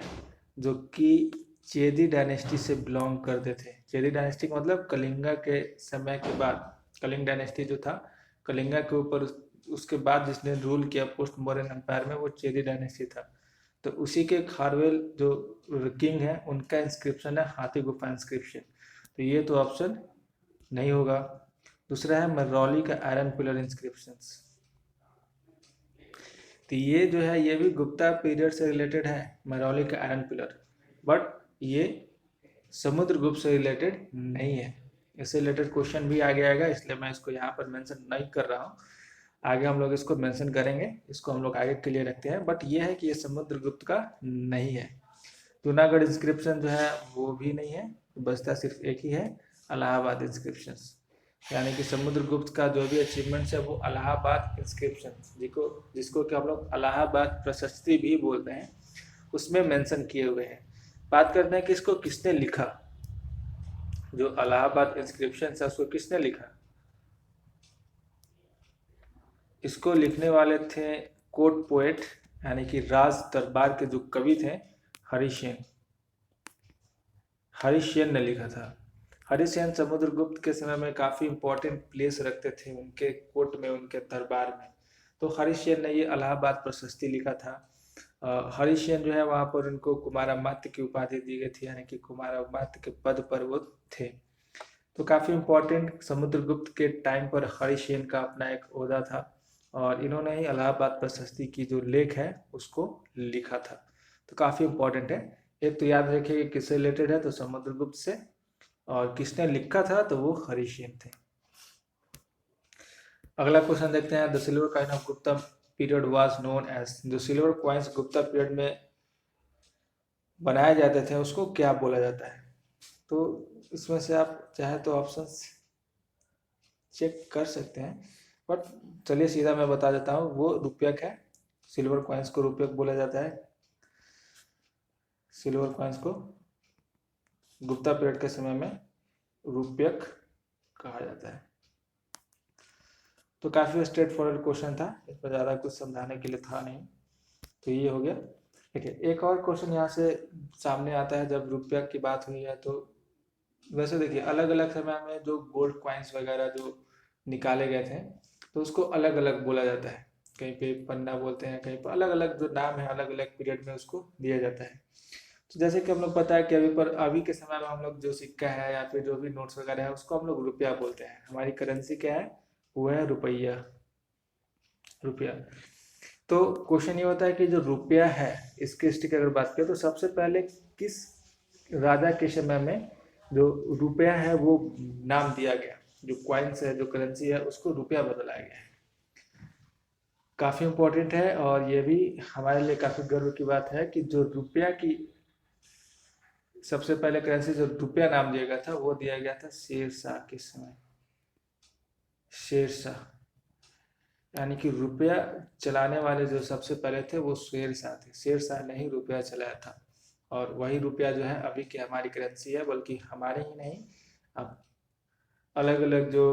जो कि चेदी डायनेस्टी से बिलोंग करते थे। चेदी डायनेस्टी का मतलब कलिंगा के समय के बाद, कलिंग डायनेस्टी जो था कलिंगा के ऊपर, उसके बाद जिसने रूल किया पोस्ट मॉडर्न एम्पायर में वो चेदी डायनेस्टी था। तो उसी के खारवेल जो किंग है उनका इंस्क्रिप्शन है हाथी गुफा इंस्क्रिप्शन। तो ये तो ऑप्शन नहीं होगा। दूसरा है महरौली का आयरन पिलर इंस्क्रिप्शंस। तो ये जो है ये भी गुप्ता पीरियड से रिलेटेड है, महरौली का आयरन पिलर, बट ये समुद्रगुप्त से रिलेटेड नहीं है। इससे रिलेटेड क्वेश्चन भी आगे आएगा, इसलिए मैं इसको यहाँ पर मेंशन नहीं कर रहा हूँ। आगे हम लोग इसको मेंशन करेंगे, इसको हम लोग आगे क्लियर रखते हैं। बट ये है कि ये समुद्रगुप्त का नहीं है। जूनागढ़ इंस्क्रिप्शन जो है वो भी नहीं है, बचता सिर्फ एक ही है, इलाहाबाद इंस्क्रिप्शन। यानी कि समुद्रगुप्त का जो भी अचीवमेंट्स है वो इलाहाबाद इंस्क्रिप्शन, जिसको कि हम लोग इलाहाबाद प्रशस्ति भी बोलते हैं, उसमें मेंशन किए हुए हैं। बात करते हैं कि इसको किसने लिखा, जो इलाहाबाद इंस्क्रिप्शन है उसको किसने लिखा। इसको लिखने वाले थे कोर्ट पोएट यानी कि राज दरबार के जो कवि थे हरिसेन। हरिसेन ने लिखा था। हरिसेन समुद्रगुप्त के समय में काफ़ी इम्पोर्टेंट प्लेस रखते थे उनके कोर्ट में, उनके दरबार में। तो हरिसेन ने ये इलाहाबाद प्रशस्ति लिखा था। हरिसेन जो है वहाँ पर उनको कुमारामात्य की उपाधि दी गई थी, यानी कि कुमारामात्य के पद पर वो थे। तो काफ़ी इम्पोर्टेंट समुद्रगुप्त के टाइम पर हरिसेन का अपना एक ओहदा था और इन्होंने ही इलाहाबाद प्रशस्ति की जो लेख है उसको लिखा था। तो काफ़ी इम्पोर्टेंट है। एक तो याद रखिए कि किससे रिलेटेड है, तो समुद्रगुप्त से, और किसने लिखा था तो वो हरिसेन थे। अगला क्वेश्चन देखते हैं। The silver coin of Gupta period was known as. जो सिल्वर कॉइन्स गुप्ता पीरियड में बनाए जाते थे उसको क्या बोला जाता है? तो इसमें से आप चाहे तो ऑप्शंस चेक कर सकते हैं, बट चलिए सीधा मैं बता देता हूँ। वो रुपयक है। सिल्वर कॉइन्स को रुपयक बोला जाता है। सिल्वर कॉइन्स को गुप्ता पीरियड के समय में रुपयक कहा जाता है। तो काफ़ी स्ट्रेट फॉरवर्ड क्वेश्चन था, इसमें ज़्यादा कुछ समझाने के लिए था नहीं। तो ये हो गया। ठीक है, एक और क्वेश्चन यहाँ से सामने आता है जब रुपयक की बात हुई है। तो वैसे देखिए अलग अलग समय में जो गोल्ड कॉइन्स वगैरह जो निकाले गए थे तो उसको अलग अलग बोला जाता है। कहीं पे पन्ना बोलते हैं, कहीं पर अलग अलग जो नाम है अलग अलग पीरियड में उसको दिया जाता है। तो जैसे कि हम लोग पता है कि अभी के समय में हम लोग जो सिक्का है या फिर जो भी नोट्स वगैरह है उसको हम लोग रुपया बोलते हैं। हमारी करेंसी क्या है? वो है रुपया। रुपया। तो क्वेश्चन ये होता है कि जो रुपया है इसकी हिस्ट्री की अगर बात करें तो सबसे पहले किस राजा के समय में जो रुपया है वो नाम दिया गया, जो क्वाइंस है, जो करेंसी है उसको रुपया बदलाया गया है। काफ़ी इम्पोर्टेंट है और ये भी हमारे लिए काफ़ी गर्व की बात है कि जो रुपया की सबसे पहले करेंसी जो रुपया नाम दिया गया था वो दिया गया था शेरशाह के समय। शेरशाह, यानी कि रुपया चलाने वाले जो सबसे पहले थे वो शेरशाह थे। शेरशाह ने ही रुपया चलाया था और वही रुपया जो है अभी की हमारी करेंसी है। बल्कि हमारे ही नहीं, अब अलग अलग जो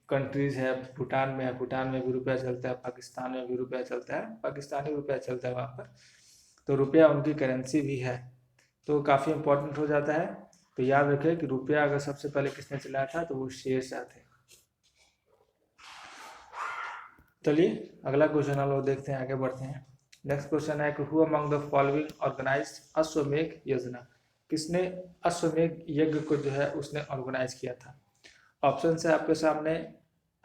कंट्रीज है, भूटान में है, भूटान में भी रुपया चलता है, पाकिस्तान में भी रुपया चलता है, पाकिस्तानी रुपया चलता है वहाँ पर। तो रुपया उनकी करेंसी भी है, तो काफ़ी इम्पोर्टेंट हो जाता है। तो याद रखें कि रुपया अगर सबसे पहले किसने चलाया था तो वो शेरशाह थे। चलिए अगला क्वेश्चन हम लोग देखते हैं, आगे बढ़ते हैं। नेक्स्ट क्वेश्चन है कि who among the following organise Ashwamedh yojana. किसने अश्वमेघ यज्ञ को जो है उसने ऑर्गेनाइज किया था? ऑप्शन है आपके सामने,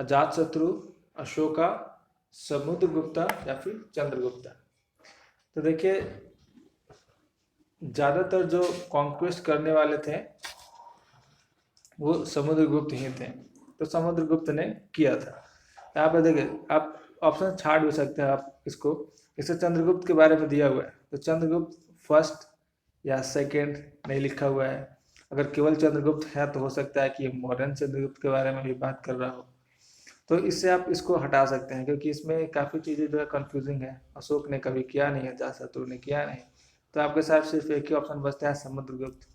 अजातशत्रु, अशोका, समुद्रगुप्ता या फिर चंद्रगुप्ता। तो देखिए ज़्यादातर जो कॉन्क्वेस्ट करने वाले थे वो समुद्रगुप्त ही थे, तो समुद्रगुप्त ने किया था। यहाँ पर देखिए आप ऑप्शन छाड़ भी सकते हैं आप इसको। इससे चंद्रगुप्त के बारे में दिया हुआ है तो चंद्रगुप्त फर्स्ट या सेकंड नहीं लिखा हुआ है। अगर केवल चंद्रगुप्त है तो हो सकता है कि मॉडर्न चंद्रगुप्त के बारे में भी बात कर रहा हो, तो इससे आप इसको हटा सकते हैं क्योंकि इसमें काफ़ी चीज़ें जो है कंफ्यूजिंग है। अशोक ने कभी किया नहीं है, अजातशत्रु ने किया नहीं, तो आपके साथ सिर्फ एक ही ऑप्शन बचता है समुद्रगुप्त।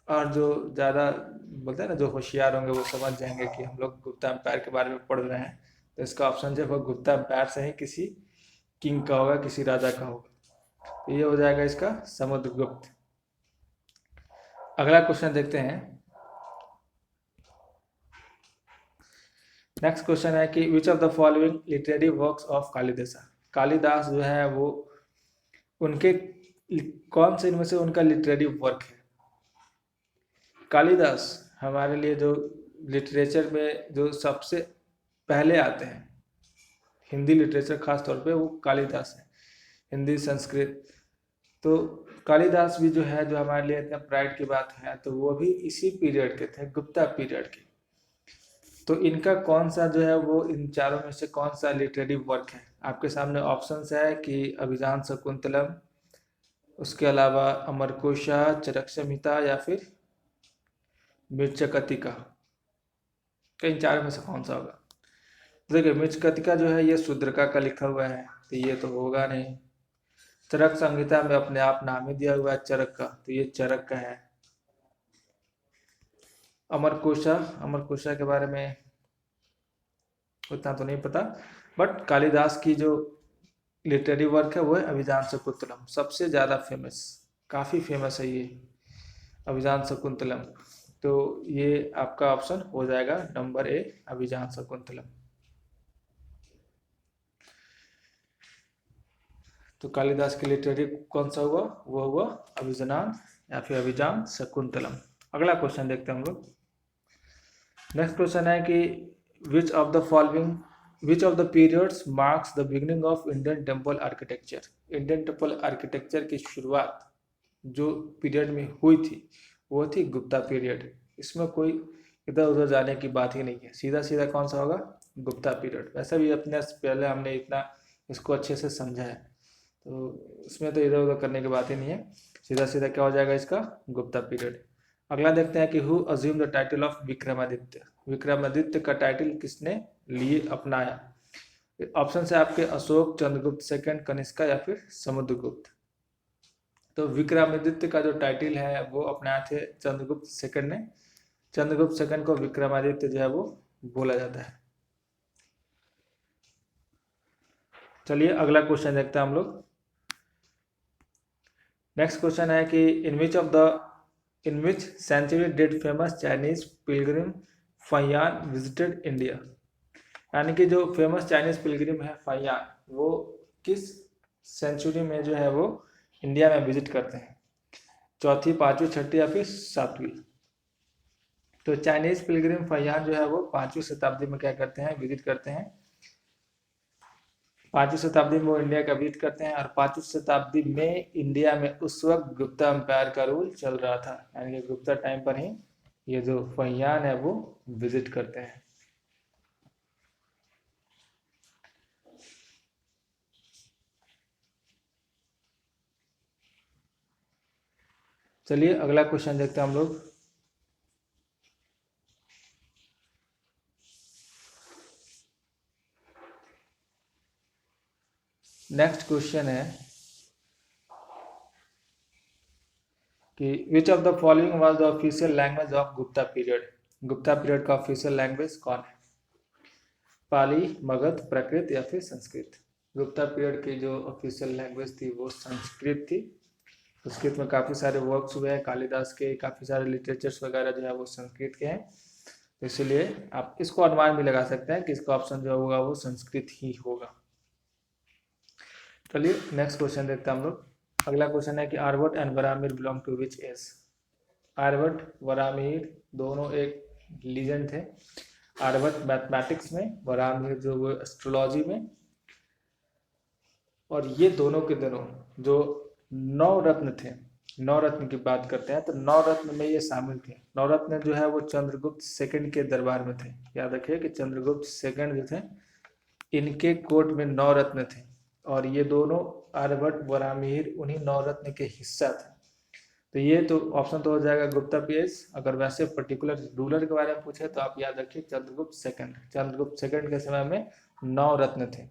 और जो ज़्यादा बोलते हैं ना, जो होशियार होंगे वो समझ जाएंगे कि हम लोग गुप्ता एम्पायर के बारे में पढ़ रहे हैं, तो इसका ऑप्शन जो है वो गुप्ता एम्पायर से ही किसी किंग का होगा, किसी राजा का होगा। तो ये हो जाएगा इसका समुद्रगुप्त। अगला क्वेश्चन देखते हैं। नेक्स्ट क्वेश्चन है कि विच of the following literary works of Kalidas. Kalidas जो है वो उनके कौन से इनमें से उनका लिटरेरी वर्क है? कालिदास हमारे लिए जो लिटरेचर में जो सबसे पहले आते हैं, हिंदी लिटरेचर खास तौर पे, वो कालिदास है। हिंदी, संस्कृत, तो कालिदास भी जो है जो हमारे लिए इतना प्राइड की बात है, तो वो भी इसी पीरियड के थे, गुप्ता पीरियड के। तो इनका कौन सा जो है वो इन चारों में से कौन सा लिटरेरी वर्क है? आपके सामने ऑप्शंस है कि अभिज्ञान शकुंतलम, उसके अलावा अमरकोशा, चरक संहिता या फिर मृच्छकटिका। इन चारों में से कौन सा होगा? देखिए मृच्छकटिका जो है ये शूद्रका का लिखा हुआ है, तो ये तो होगा नहीं। चरक संहिता में अपने आप नाम ही दिया हुआ है चरक का, तो ये चरक का है। अमरकोशा के बारे में उतना तो नहीं पता, बट कालिदास की जो लिटरेरी वर्क है वो है अभिज्ञान शकुंतलम, सबसे ज़्यादा फेमस, काफ़ी फेमस है ये। अभिजान शकुंतलम। तो ये आपका ऑप्शन हो जाएगा नंबर ए, अभिजान शकुंतलम। तो कालिदास के लिटरेरी कौन सा हुआ, वो हुआ अभिजनान या फिर अभिजान शकुंतलम। अगला क्वेश्चन देखते हैं हम लोग। नेक्स्ट क्वेश्चन है कि विच of the following which of the periods marks the beginning of Indian temple architecture. Indian temple architecture की शुरुआत जो पीरियड में हुई थी वो थी गुप्ता पीरियड। इसमें कोई इधर उधर जाने की बात ही नहीं है, सीधा सीधा कौन सा होगा, गुप्ता पीरियड। वैसे भी अपने पहले हमने इतना इसको अच्छे से समझा है, तो इसमें तो इधर उधर करने की बात ही नहीं है, सीधा सीधा क्या हो जाएगा इसका, गुप्ता पीरियड। अगला देखते हैं कि who assume the title of Vikramaditya. Vikramaditya का टाइटल किसने लिए अपनाया। ऑप्शन है आपके अशोक, चंद्रगुप्त सेकंड, कनिष्का या फिर समुद्रगुप्त। तो विक्रमादित्य का जो टाइटल है वो अपनाए थे चंद्रगुप्त सेकंड ने। चंद्रगुप्त सेकंड को विक्रमादित्य जो है वो बोला जाता है। चलिए अगला क्वेश्चन देखते हैं हम लोग। नेक्स्ट क्वेश्चन है कि in which century did famous Chinese pilgrim Fahien visited India. यानी कि जो फेमस चाइनीज पिलग्रिम है फैयान, वो किस सेंचुरी में जो है वो इंडिया में विजिट करते हैं, चौथी, पांचवी, छठी या फिर सातवीं। तो चाइनीज पिलग्रिम फैयान जो है वो 5वीं शताब्दी में क्या करते हैं, विजिट करते हैं। 5वीं शताब्दी में वो इंडिया का विजिट करते हैं, और 5वीं शताब्दी में इंडिया में उस वक्त गुप्ता एम्पायर का रूल चल रहा था, यानी कि गुप्ता टाइम पर ही ये जो फैयान है वो विजिट करते हैं। चलिए अगला क्वेश्चन देखते हैं हम लोग। नेक्स्ट क्वेश्चन है कि विच of the following was the official language of Gupta period. Gupta period का ऑफिशियल लैंग्वेज कौन है, पाली, मगध, प्राकृत या फिर संस्कृत। गुप्ता पीरियड की जो ऑफिशियल लैंग्वेज थी वो संस्कृत थी। संस्कृत में काफ़ी सारे वर्क्स हुए हैं कालिदास के, काफ़ी सारे लिटरेचर्स वगैरह जो है वो संस्कृत के हैं, तो इसलिए आप इसको अनुमान भी लगा सकते हैं कि इसका ऑप्शन जो होगा वो संस्कृत ही होगा। चलिए नेक्स्ट क्वेश्चन देखते हैं हम लोग। अगला क्वेश्चन है कि Aryabhata and Varahamihira belong to which age. Aryabhata Varahamihira दोनों एक लीजेंड थे। आर्यभट्ट मैथमेटिक्स में, वराहमिहिर जो वो एस्ट्रोलॉजी में। और ये दोनों के दोनों जो 9 रत्न थे, 9 रत्न की बात करते हैं तो 9 रत्न में ये शामिल थे। 9 रत्न जो है वो चंद्रगुप्त सेकंड के दरबार में थे। याद रखिए कि चंद्रगुप्त सेकंड जो थे इनके कोर्ट में 9 रत्न थे, और ये दोनों आर्यभट्ट वराहमिहिर उन्हीं 9 रत्न के हिस्सा थे। तो ये तो ऑप्शन तो हो जाएगा गुप्ता पीएस। अगर वैसे पर्टिकुलर रूलर के बारे में पूछे तो आप याद रखिए चंद्रगुप्त सेकंड। चंद्रगुप्त सेकंड के समय में 9 रत्न थे।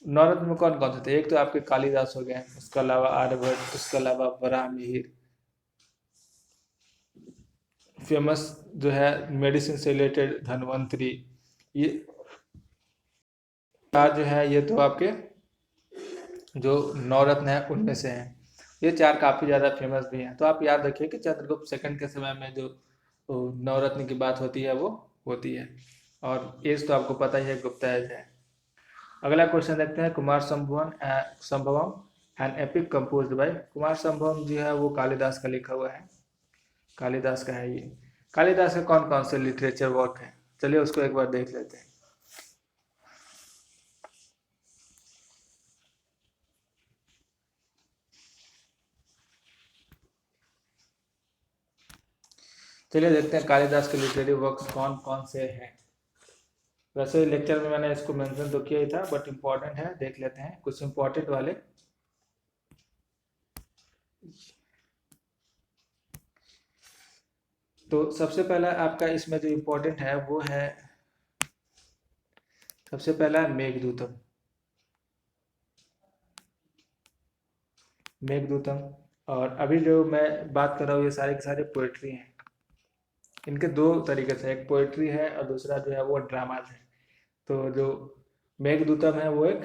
9 रत्न में कौन कौन से थे, एक तो आपके कालिदास हो गए, उसके अलावा आर्यभट्ट, उसके अलावा वराहमिहिर, फेमस जो है मेडिसिन से रिलेटेड धन्वंतरी। ये चार जो है ये तो आपके जो 9 रत्न है उनमें से हैं। ये 4 काफ़ी ज़्यादा फेमस भी हैं। तो आप याद रखिए कि चंद्रगुप्त सेकंड के समय में जो 9 रत्न की बात होती है वो होती है, और एज तो आपको पता ही है, गुप्ता एज है। अगला क्वेश्चन देखते हैं। Kumara Sambhavam an epic composed by. Kumara Sambhavam जो है वो कालिदास का लिखा हुआ है, कालिदास का है ये। कालिदास के कौन कौन से लिटरेचर वर्क है, चलिए उसको एक बार देख लेते हैं। चलिए देखते हैं कालिदास के लिटरेरी वर्क्स कौन कौन से हैं। वैसे लेक्चर में मैंने इसको मेंशन तो किया ही था, बट इम्पोर्टेंट है, देख लेते हैं कुछ इम्पोर्टेंट वाले। तो सबसे पहला आपका इसमें जो इम्पोर्टेंट है वो है, सबसे पहला मेघदूतम। मेघदूतम, और अभी जो मैं बात कर रहा हूँ ये सारे के सारे पोएट्री हैं। इनके 2 तरीके से, एक पोएट्री है और दूसरा जो है वो ड्रामाज है। तो जो मेघदूतम है वो एक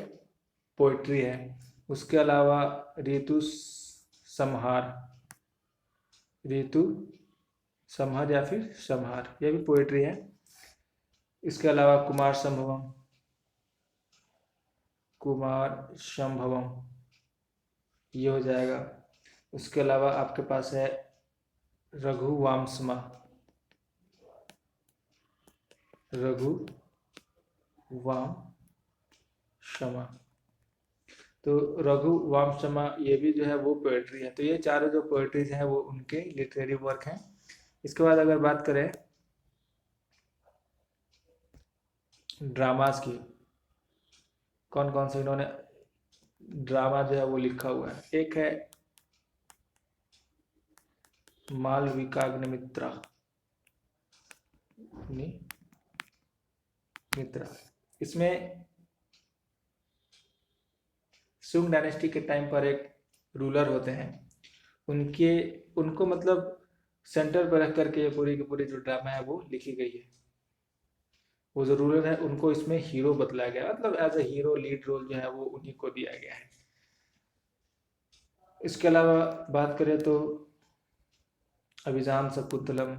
पोएट्री है। उसके अलावा ऋतु संहार, ऋतु समहर या फिर समहार, यह भी पोएट्री है। इसके अलावा कुमार संभवम, कुमार संभवम ये हो जाएगा। उसके अलावा आपके पास है रघुवंशमा, रघुवंशमा, तो रघुवंशमा ये भी जो है वो पोएट्री है। तो ये चारों जो पोएट्रीज हैं वो उनके लिटरेरी वर्क हैं। इसके बाद अगर बात करें ड्रामास की, कौन कौन से इन्होंने ड्रामा जो है वो लिखा हुआ है। एक है मालविकाग्निमित्रा, इसमें सुंग डायनेस्टी के टाइम पर एक रूलर होते हैं, उनको मतलब सेंटर पर रख करके ये पूरी की पूरी जो ड्रामा है वो लिखी गई है। वो जो रूलर है उनको इसमें हीरो बतलाया गया, मतलब as a hero lead role जो है वो उन्हीं को दिया गया है। इसके अलावा बात करें तो अभिजान शकुंतलम,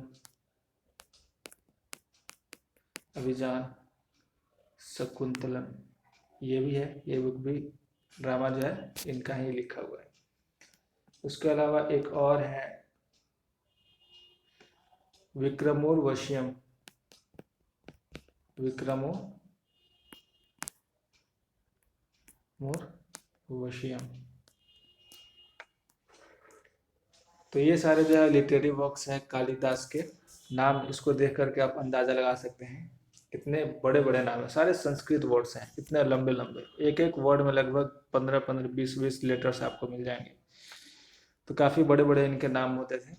अभिजान शकुंतलम ये भी है, ये बुक भी ड्रामा जो है इनका ही लिखा हुआ है। उसके अलावा एक और है विक्रमोर्वशीयम, विक्रमोर्वशीयम। तो ये सारे जो है लिटरेरी वर्क्स हैं कालिदास के। नाम इसको देख करके आप अंदाजा लगा सकते हैं कितने बड़े बड़े नाम है, सारे संस्कृत वर्ड्स हैं, इतने लंबे लंबे, एक एक वर्ड में लगभग 15-15, 20-20 लेटर्स आपको मिल जाएंगे। तो काफ़ी बड़े बड़े इनके नाम होते थे।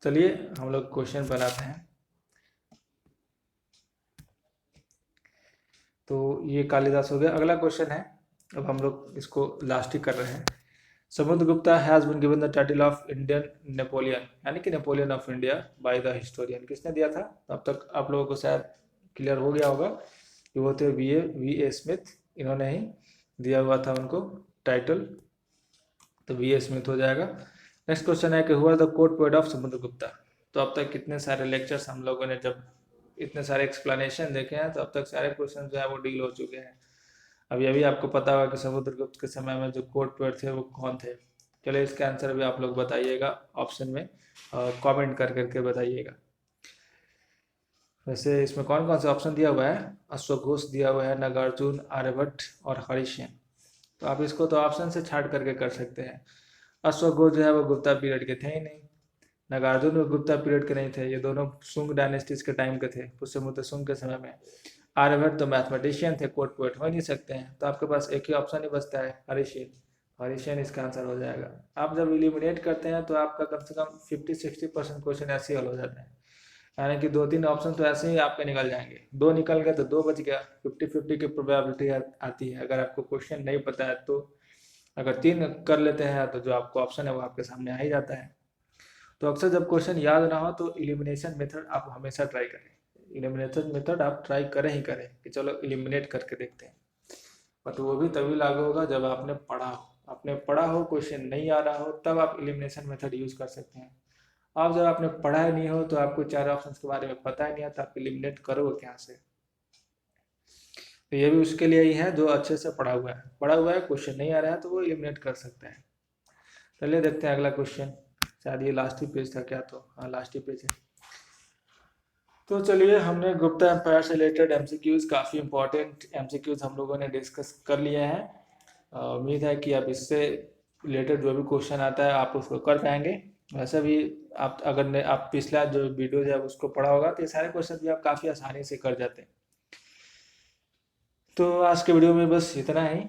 चलिए हम लोग क्वेश्चन पर आते हैं। तो ये कालिदास हो गया। अगला क्वेश्चन है, अब हम लोग इसको लास्ट ही कर रहे हैं। Samudragupta has been given the title of Indian Napoleon, यानी कि Napoleon of India by the historian, किसने दिया था? अब तक आप लोगों को शायद क्लियर हो गया होगा कि वो थे वी ए स्मिथ, इन्होंने ही दिया हुआ था उनको टाइटल, तो वी ए स्मिथ हो जाएगा। नेक्स्ट क्वेश्चन है कि हुआ the court poet of Samudragupta. तो अब तक कितने सारे लेक्चर्स हम लोगों ने जब इतने सारे एक्सप्लेनेशन देखे हैं तो अब तक सारे क्वेश्चन जो है वो डील हो चुके हैं। अब ये भी आपको पता होगा कि समुद्रगुप्त के समय में जो कोर्ट पोएट थे वो कौन थे। चलिए इसका आंसर भी आप लोग बताइएगा ऑप्शन में, कमेंट कर करके बताइएगा। वैसे इसमें कौन कौन से ऑप्शन दिया हुआ है? अश्वघोष दिया हुआ है, नागार्जुन, आर्यभट्ट और हरिसेन। तो आप इसको तो ऑप्शन से छाट करके कर सकते हैं। अश्वघोष जो है वो गुप्ता पीरियड के थे ही नहीं, नागार्जुन वो गुप्ता पीरियड के नहीं थे, ये दोनों सुंग डायनेस्टीज के टाइम के थे, पुष्यमुत्र सुंग के समय में। आर्यभट्ट तो मैथमेटिशियन थे, कोर्ट पोएट हो नहीं सकते हैं, तो आपके पास एक ही ऑप्शन ही बचता है, हरिसेन। हरिसेन इसका आंसर हो जाएगा। आप जब इलिमिनेट करते हैं तो आपका कम से कम 50-60% क्वेश्चन ऐसे ही हल हो जाते हैं, यानी कि 2-3 ऑप्शन तो ऐसे ही आपके निकल जाएंगे। 2 निकल गए तो 2 बच गया, 50-50 की प्रोबेबिलिटी आती है अगर आपको क्वेश्चन नहीं पता है तो। अगर 3 कर लेते हैं तो जो आपको ऑप्शन है वो आपके सामने आ ही जाता है। तो अक्सर जब क्वेश्चन याद ना हो तो इलिमिनेशन मेथड आप हमेशा ट्राई करें, इलिमिनेशन मेथड आप ट्राई करें ही करें कि चलो इलिमिनेट करके देखते हैं। बट वो भी तभी लागू होगा जब आपने पढ़ा हो, क्वेश्चन नहीं आ रहा हो, तब आप इलिमिनेशन मेथड यूज कर सकते हैं। आप जब आपने पढ़ा ही नहीं हो तो आपको 4 ऑप्शन के बारे में पता ही नहीं है, तो आप इलिमिनेट करोगे क्या से? तो ये भी उसके लिए ही है जो अच्छे से पढ़ा हुआ है, क्वेश्चन नहीं आ रहा है तो वो इलिमिनेट कर सकता है। चलिए देखते हैं अगला क्वेश्चन, शायद ये लास्ट ही पेज था क्या? तो हाँ लास्ट ही पेज है। तो चलिए हमने गुप्ता एम्पायर से रिलेटेड एमसीक्यूज, काफ़ी इंपॉर्टेंट एमसीक्यूज हम लोगों ने डिस्कस कर लिए हैं। उम्मीद है कि अब इससे रिलेटेड जो भी क्वेश्चन आता है आप उसको कर पाएंगे। वैसे भी आप अगर आप पिछला जो वीडियो है उसको पढ़ा होगा तो ये सारे क्वेश्चन भी आप काफ़ी आसानी से कर जाते हैं। तो आज के वीडियो में बस इतना ही।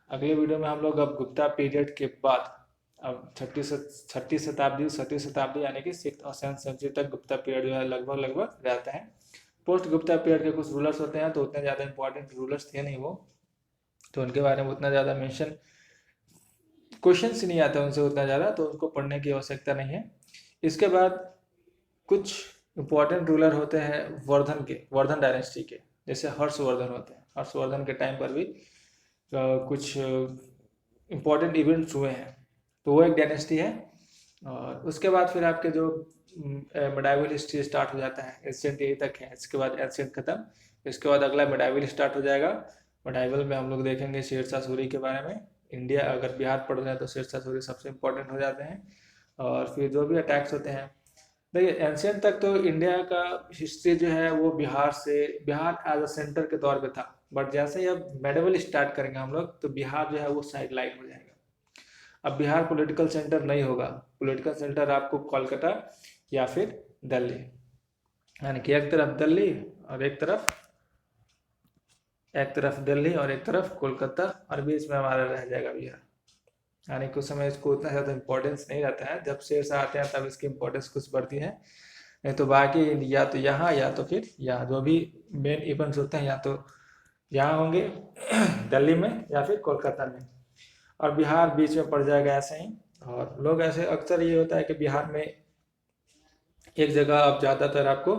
अगले वीडियो में हम लोग अब गुप्ता पीरियड के बाद अब छठी शताब्दी यानी कि 6th और 7th सेंचुरी तक गुप्ता पीरियड जो है लगभग रहता है। पोस्ट गुप्ता पीरियड के कुछ रूलर्स होते हैं, तो उतने ज़्यादा इंपॉर्टेंट रूलर्स थे नहीं वो, तो उनके बारे में उतना ज़्यादा मेंशन क्वेश्चंस नहीं आता उनसे उतना ज़्यादा, तो उनको पढ़ने की आवश्यकता नहीं है। इसके बाद कुछ इंपॉर्टेंट रूलर होते हैं वर्धन डायनेस्टी के, जैसे हर्षवर्धन होते हैं। हर्षवर्धन के टाइम पर भी कुछ इंपॉर्टेंट इवेंट्स हुए हैं, तो वो एक डायनेस्टी है। और उसके बाद फिर आपके जो मिडाइवल हिस्ट्री स्टार्ट हो जाता है, एंशिएंट यही तक है, इसके बाद एंशिएंट खत्म, इसके बाद अगला मिडाइवल स्टार्ट हो जाएगा। मिडाइवल में हम लोग देखेंगे शेरशाह सूरी के बारे में। इंडिया अगर बिहार पढ़ रहे हैं तो शेरशाह सूरी सबसे इम्पोर्टेंट हो जाते हैं। और फिर जो भी अटैक्स होते हैं, देखिए एंशिएंट तक तो इंडिया का हिस्ट्री जो है वो बिहार एज अ सेंटर के तौर पे था, बट जैसे ही अब मेडिवल स्टार्ट करेंगे हम लोग तो बिहार जो है वो साइड लाइन हो जाएगा। अब बिहार पॉलिटिकल सेंटर नहीं होगा, पॉलिटिकल सेंटर आपको कोलकाता या फिर दिल्ली, यानी कि एक तरफ दिल्ली और एक तरफ दिल्ली और एक तरफ कोलकाता, और बीच में हमारा रह जाएगा बिहार। यानी कि उस समय इसको उतना ज़्यादा इंपॉर्टेंस नहीं रहता है, जब शेरशाह आते हैं तब इसकी इंपॉर्टेंस कुछ बढ़ती है, नहीं तो बाकी या तो यहाँ या तो फिर यहाँ जो भी मेन इवेंट्स होते हैं या तो यहाँ होंगे दिल्ली में या फिर कोलकाता में, और बिहार बीच में पड़ जाएगा ऐसे ही। और लोग ऐसे अक्सर ये होता है कि बिहार में एक जगह अब ज़्यादातर आपको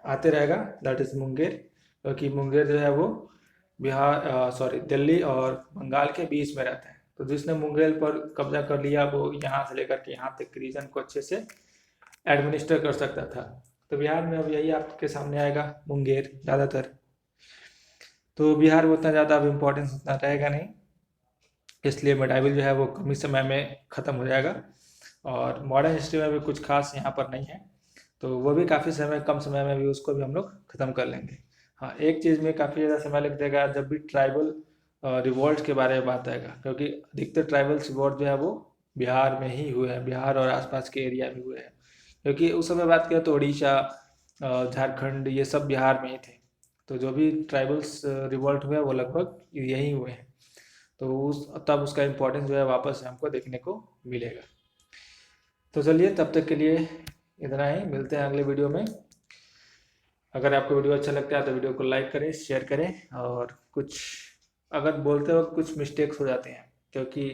आते रहेगा, दैट इज़ मुंगेर, क्योंकि मुंगेर जो है वो दिल्ली और बंगाल के बीच में रहता है। तो जिसने मुंगेर पर कब्जा कर लिया वो यहाँ से लेकर के यहाँ तक रीजन को अच्छे से एडमिनिस्टर कर सकता था। तो बिहार में अब यही आपके सामने आएगा, मुंगेर ज़्यादातर। तो बिहार में उतना ज़्यादा अब इम्पोर्टेंस उतना रहेगा नहीं, इसलिए मिडाइवल जो है वो कम ही समय में ख़त्म हो जाएगा। और मॉडर्न हिस्ट्री में भी कुछ खास यहाँ पर नहीं है, तो वो भी काफ़ी कम समय में भी उसको भी हम लोग ख़त्म कर लेंगे। हाँ, एक चीज़ में काफ़ी ज़्यादा समय लग जाएगा जब भी ट्राइबल रिवॉल्ट के बारे में बात आएगा, क्योंकि अधिकतर ट्राइबल रिवॉल्ट जो है वो बिहार में ही हुए हैं, बिहार और आसपास के एरिया में हुए हैं। क्योंकि उस समय बात करें तो उड़ीसा, झारखंड, ये सब बिहार में ही थे। तो जो भी ट्राइबल्स रिवॉल्ट हुए वो लगभग यहीं हुए हैं, तो तब उसका इम्पोर्टेंस जो है वापस हमको देखने को मिलेगा। तो चलिए तब तक के लिए इतना ही, मिलते हैं अगले वीडियो में। अगर आपको वीडियो अच्छा लगता है तो वीडियो को लाइक करें, शेयर करें, और कुछ अगर बोलते वक्त कुछ मिस्टेक्स हो जाते हैं, क्योंकि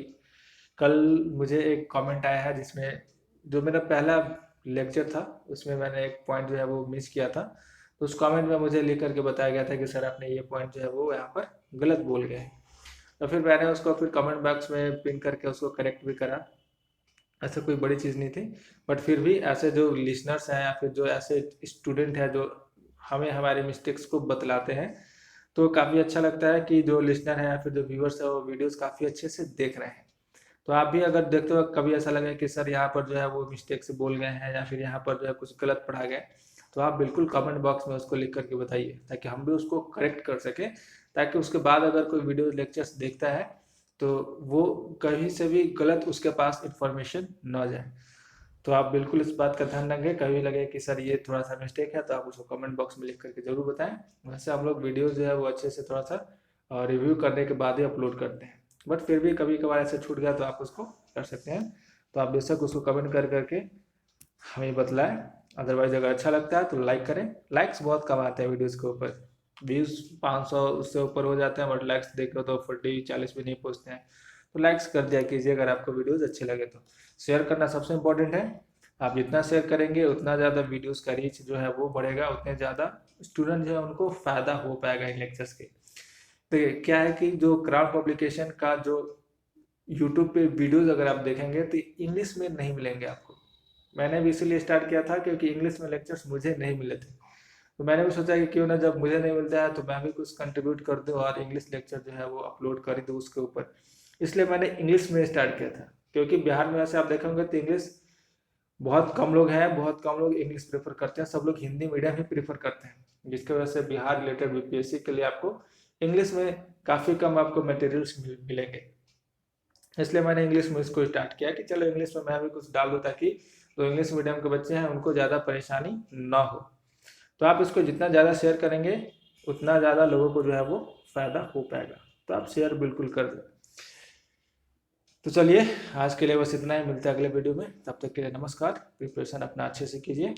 कल मुझे एक कमेंट आया है जिसमें जो मेरा पहला लेक्चर था उसमें मैंने एक पॉइंट जो है वो मिस किया था, तो उस कमेंट में मुझे लिख करके बताया गया था कि सर आपने ये पॉइंट जो है वो यहाँ पर गलत बोल गए हैं। तो फिर मैंने उसको फिर कमेंट बॉक्स में पिन करके उसको करेक्ट भी करा, ऐसा कोई बड़ी चीज़ नहीं थी। बट फिर भी ऐसे जो लिसनर्स हैं या फिर जो ऐसे स्टूडेंट हैं जो हमें हमारे मिस्टेक्स को बतलाते हैं, तो काफ़ी अच्छा लगता है कि जो लिसनर है या फिर जो व्यूअर्स है वो वीडियोस काफ़ी अच्छे से देख रहे हैं। तो आप भी अगर देखते हो कभी ऐसा लगे कि सर यहाँ पर जो है वो मिस्टेक से बोल गए हैं या फिर यहाँ पर जो है कुछ गलत पढ़ा गया, तो आप बिल्कुल कमेंट बॉक्स में उसको लिख करके बताइए, ताकि हम भी उसको करेक्ट कर सकें, ताकि उसके बाद अगर कोई वीडियो लेक्चर्स देखता है तो वो कहीं से भी गलत उसके पास इंफॉर्मेशन न जाए। तो आप बिल्कुल इस बात का ध्यान रखें, कभी लगे कि सर ये थोड़ा सा मिस्टेक है तो आप उसको कमेंट बॉक्स में लिख करके जरूर बताएं। वैसे हम लोग वीडियो जो है वो अच्छे से थोड़ा सा रिव्यू करने के बाद ही अपलोड करते हैं, बट फिर भी कभी कभार ऐसे छूट गया तो आप उसको कर सकते हैं। तो आप बेशक उसको कमेंट कर करके हमें बतलाएं। अदरवाइज अगर अच्छा लगता है तो लाइक करें, लाइक्स बहुत कम आते हैं वीडियोज़ के ऊपर, 20-500 उससे ऊपर हो जाते हैं, बट लाइक्स देख लो तो 40-40 भी नहीं पहुँचते हैं। तो लाइक्स कर दिया कीजिए अगर आपको वीडियोज़ अच्छे लगे तो। शेयर करना सबसे इम्पोर्टेंट है, आप जितना शेयर करेंगे उतना ज़्यादा वीडियोज़ का रीच जो है वो बढ़ेगा, उतने ज़्यादा स्टूडेंट जो है उनको फ़ायदा हो पाएगा इन लेक्चर्स के। तो क्या है कि जो क्राउन पब्लिकेशन का जो यूट्यूब पे वीडियोज़ अगर आप देखेंगे तो इंग्लिश में नहीं मिलेंगे आपको। मैंने भी इसीलिए स्टार्ट किया था क्योंकि इंग्लिश में लेक्चर्स मुझे नहीं मिले थे, तो मैंने भी सोचा कि क्यों ना जब मुझे नहीं मिलता है तो मैं भी कुछ कंट्रीब्यूट कर दूं और इंग्लिश लेक्चर जो है वो अपलोड कर दूं उसके ऊपर। इसलिए मैंने इंग्लिश में स्टार्ट किया था, क्योंकि बिहार में वैसे आप देखेंगे तो इंग्लिश बहुत कम लोग हैं, बहुत कम लोग इंग्लिश प्रेफर करते हैं, सब लोग हिंदी मीडियम ही प्रेफर करते हैं, जिसकी वजह से बिहार रिलेटेड बीपीएससी के लिए आपको इंग्लिश में काफ़ी कम आपको मटेरियल्स मिलेंगे। इसलिए मैंने इंग्लिश में इसको स्टार्ट किया कि चलो इंग्लिश में मैं भी कुछ डाल दूँ, ताकि जो इंग्लिश मीडियम के बच्चे हैं उनको ज़्यादा परेशानी ना हो। तो आप इसको जितना ज़्यादा शेयर करेंगे उतना ज़्यादा लोगों को जो है वो फ़ायदा हो पाएगा, तो आप शेयर बिल्कुल कर दें। तो चलिए आज के लिए बस इतना ही, मिलते हैं अगले वीडियो में, तब तक के लिए नमस्कार। प्रिपरेशन अपना अच्छे से कीजिए,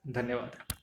धन्यवाद।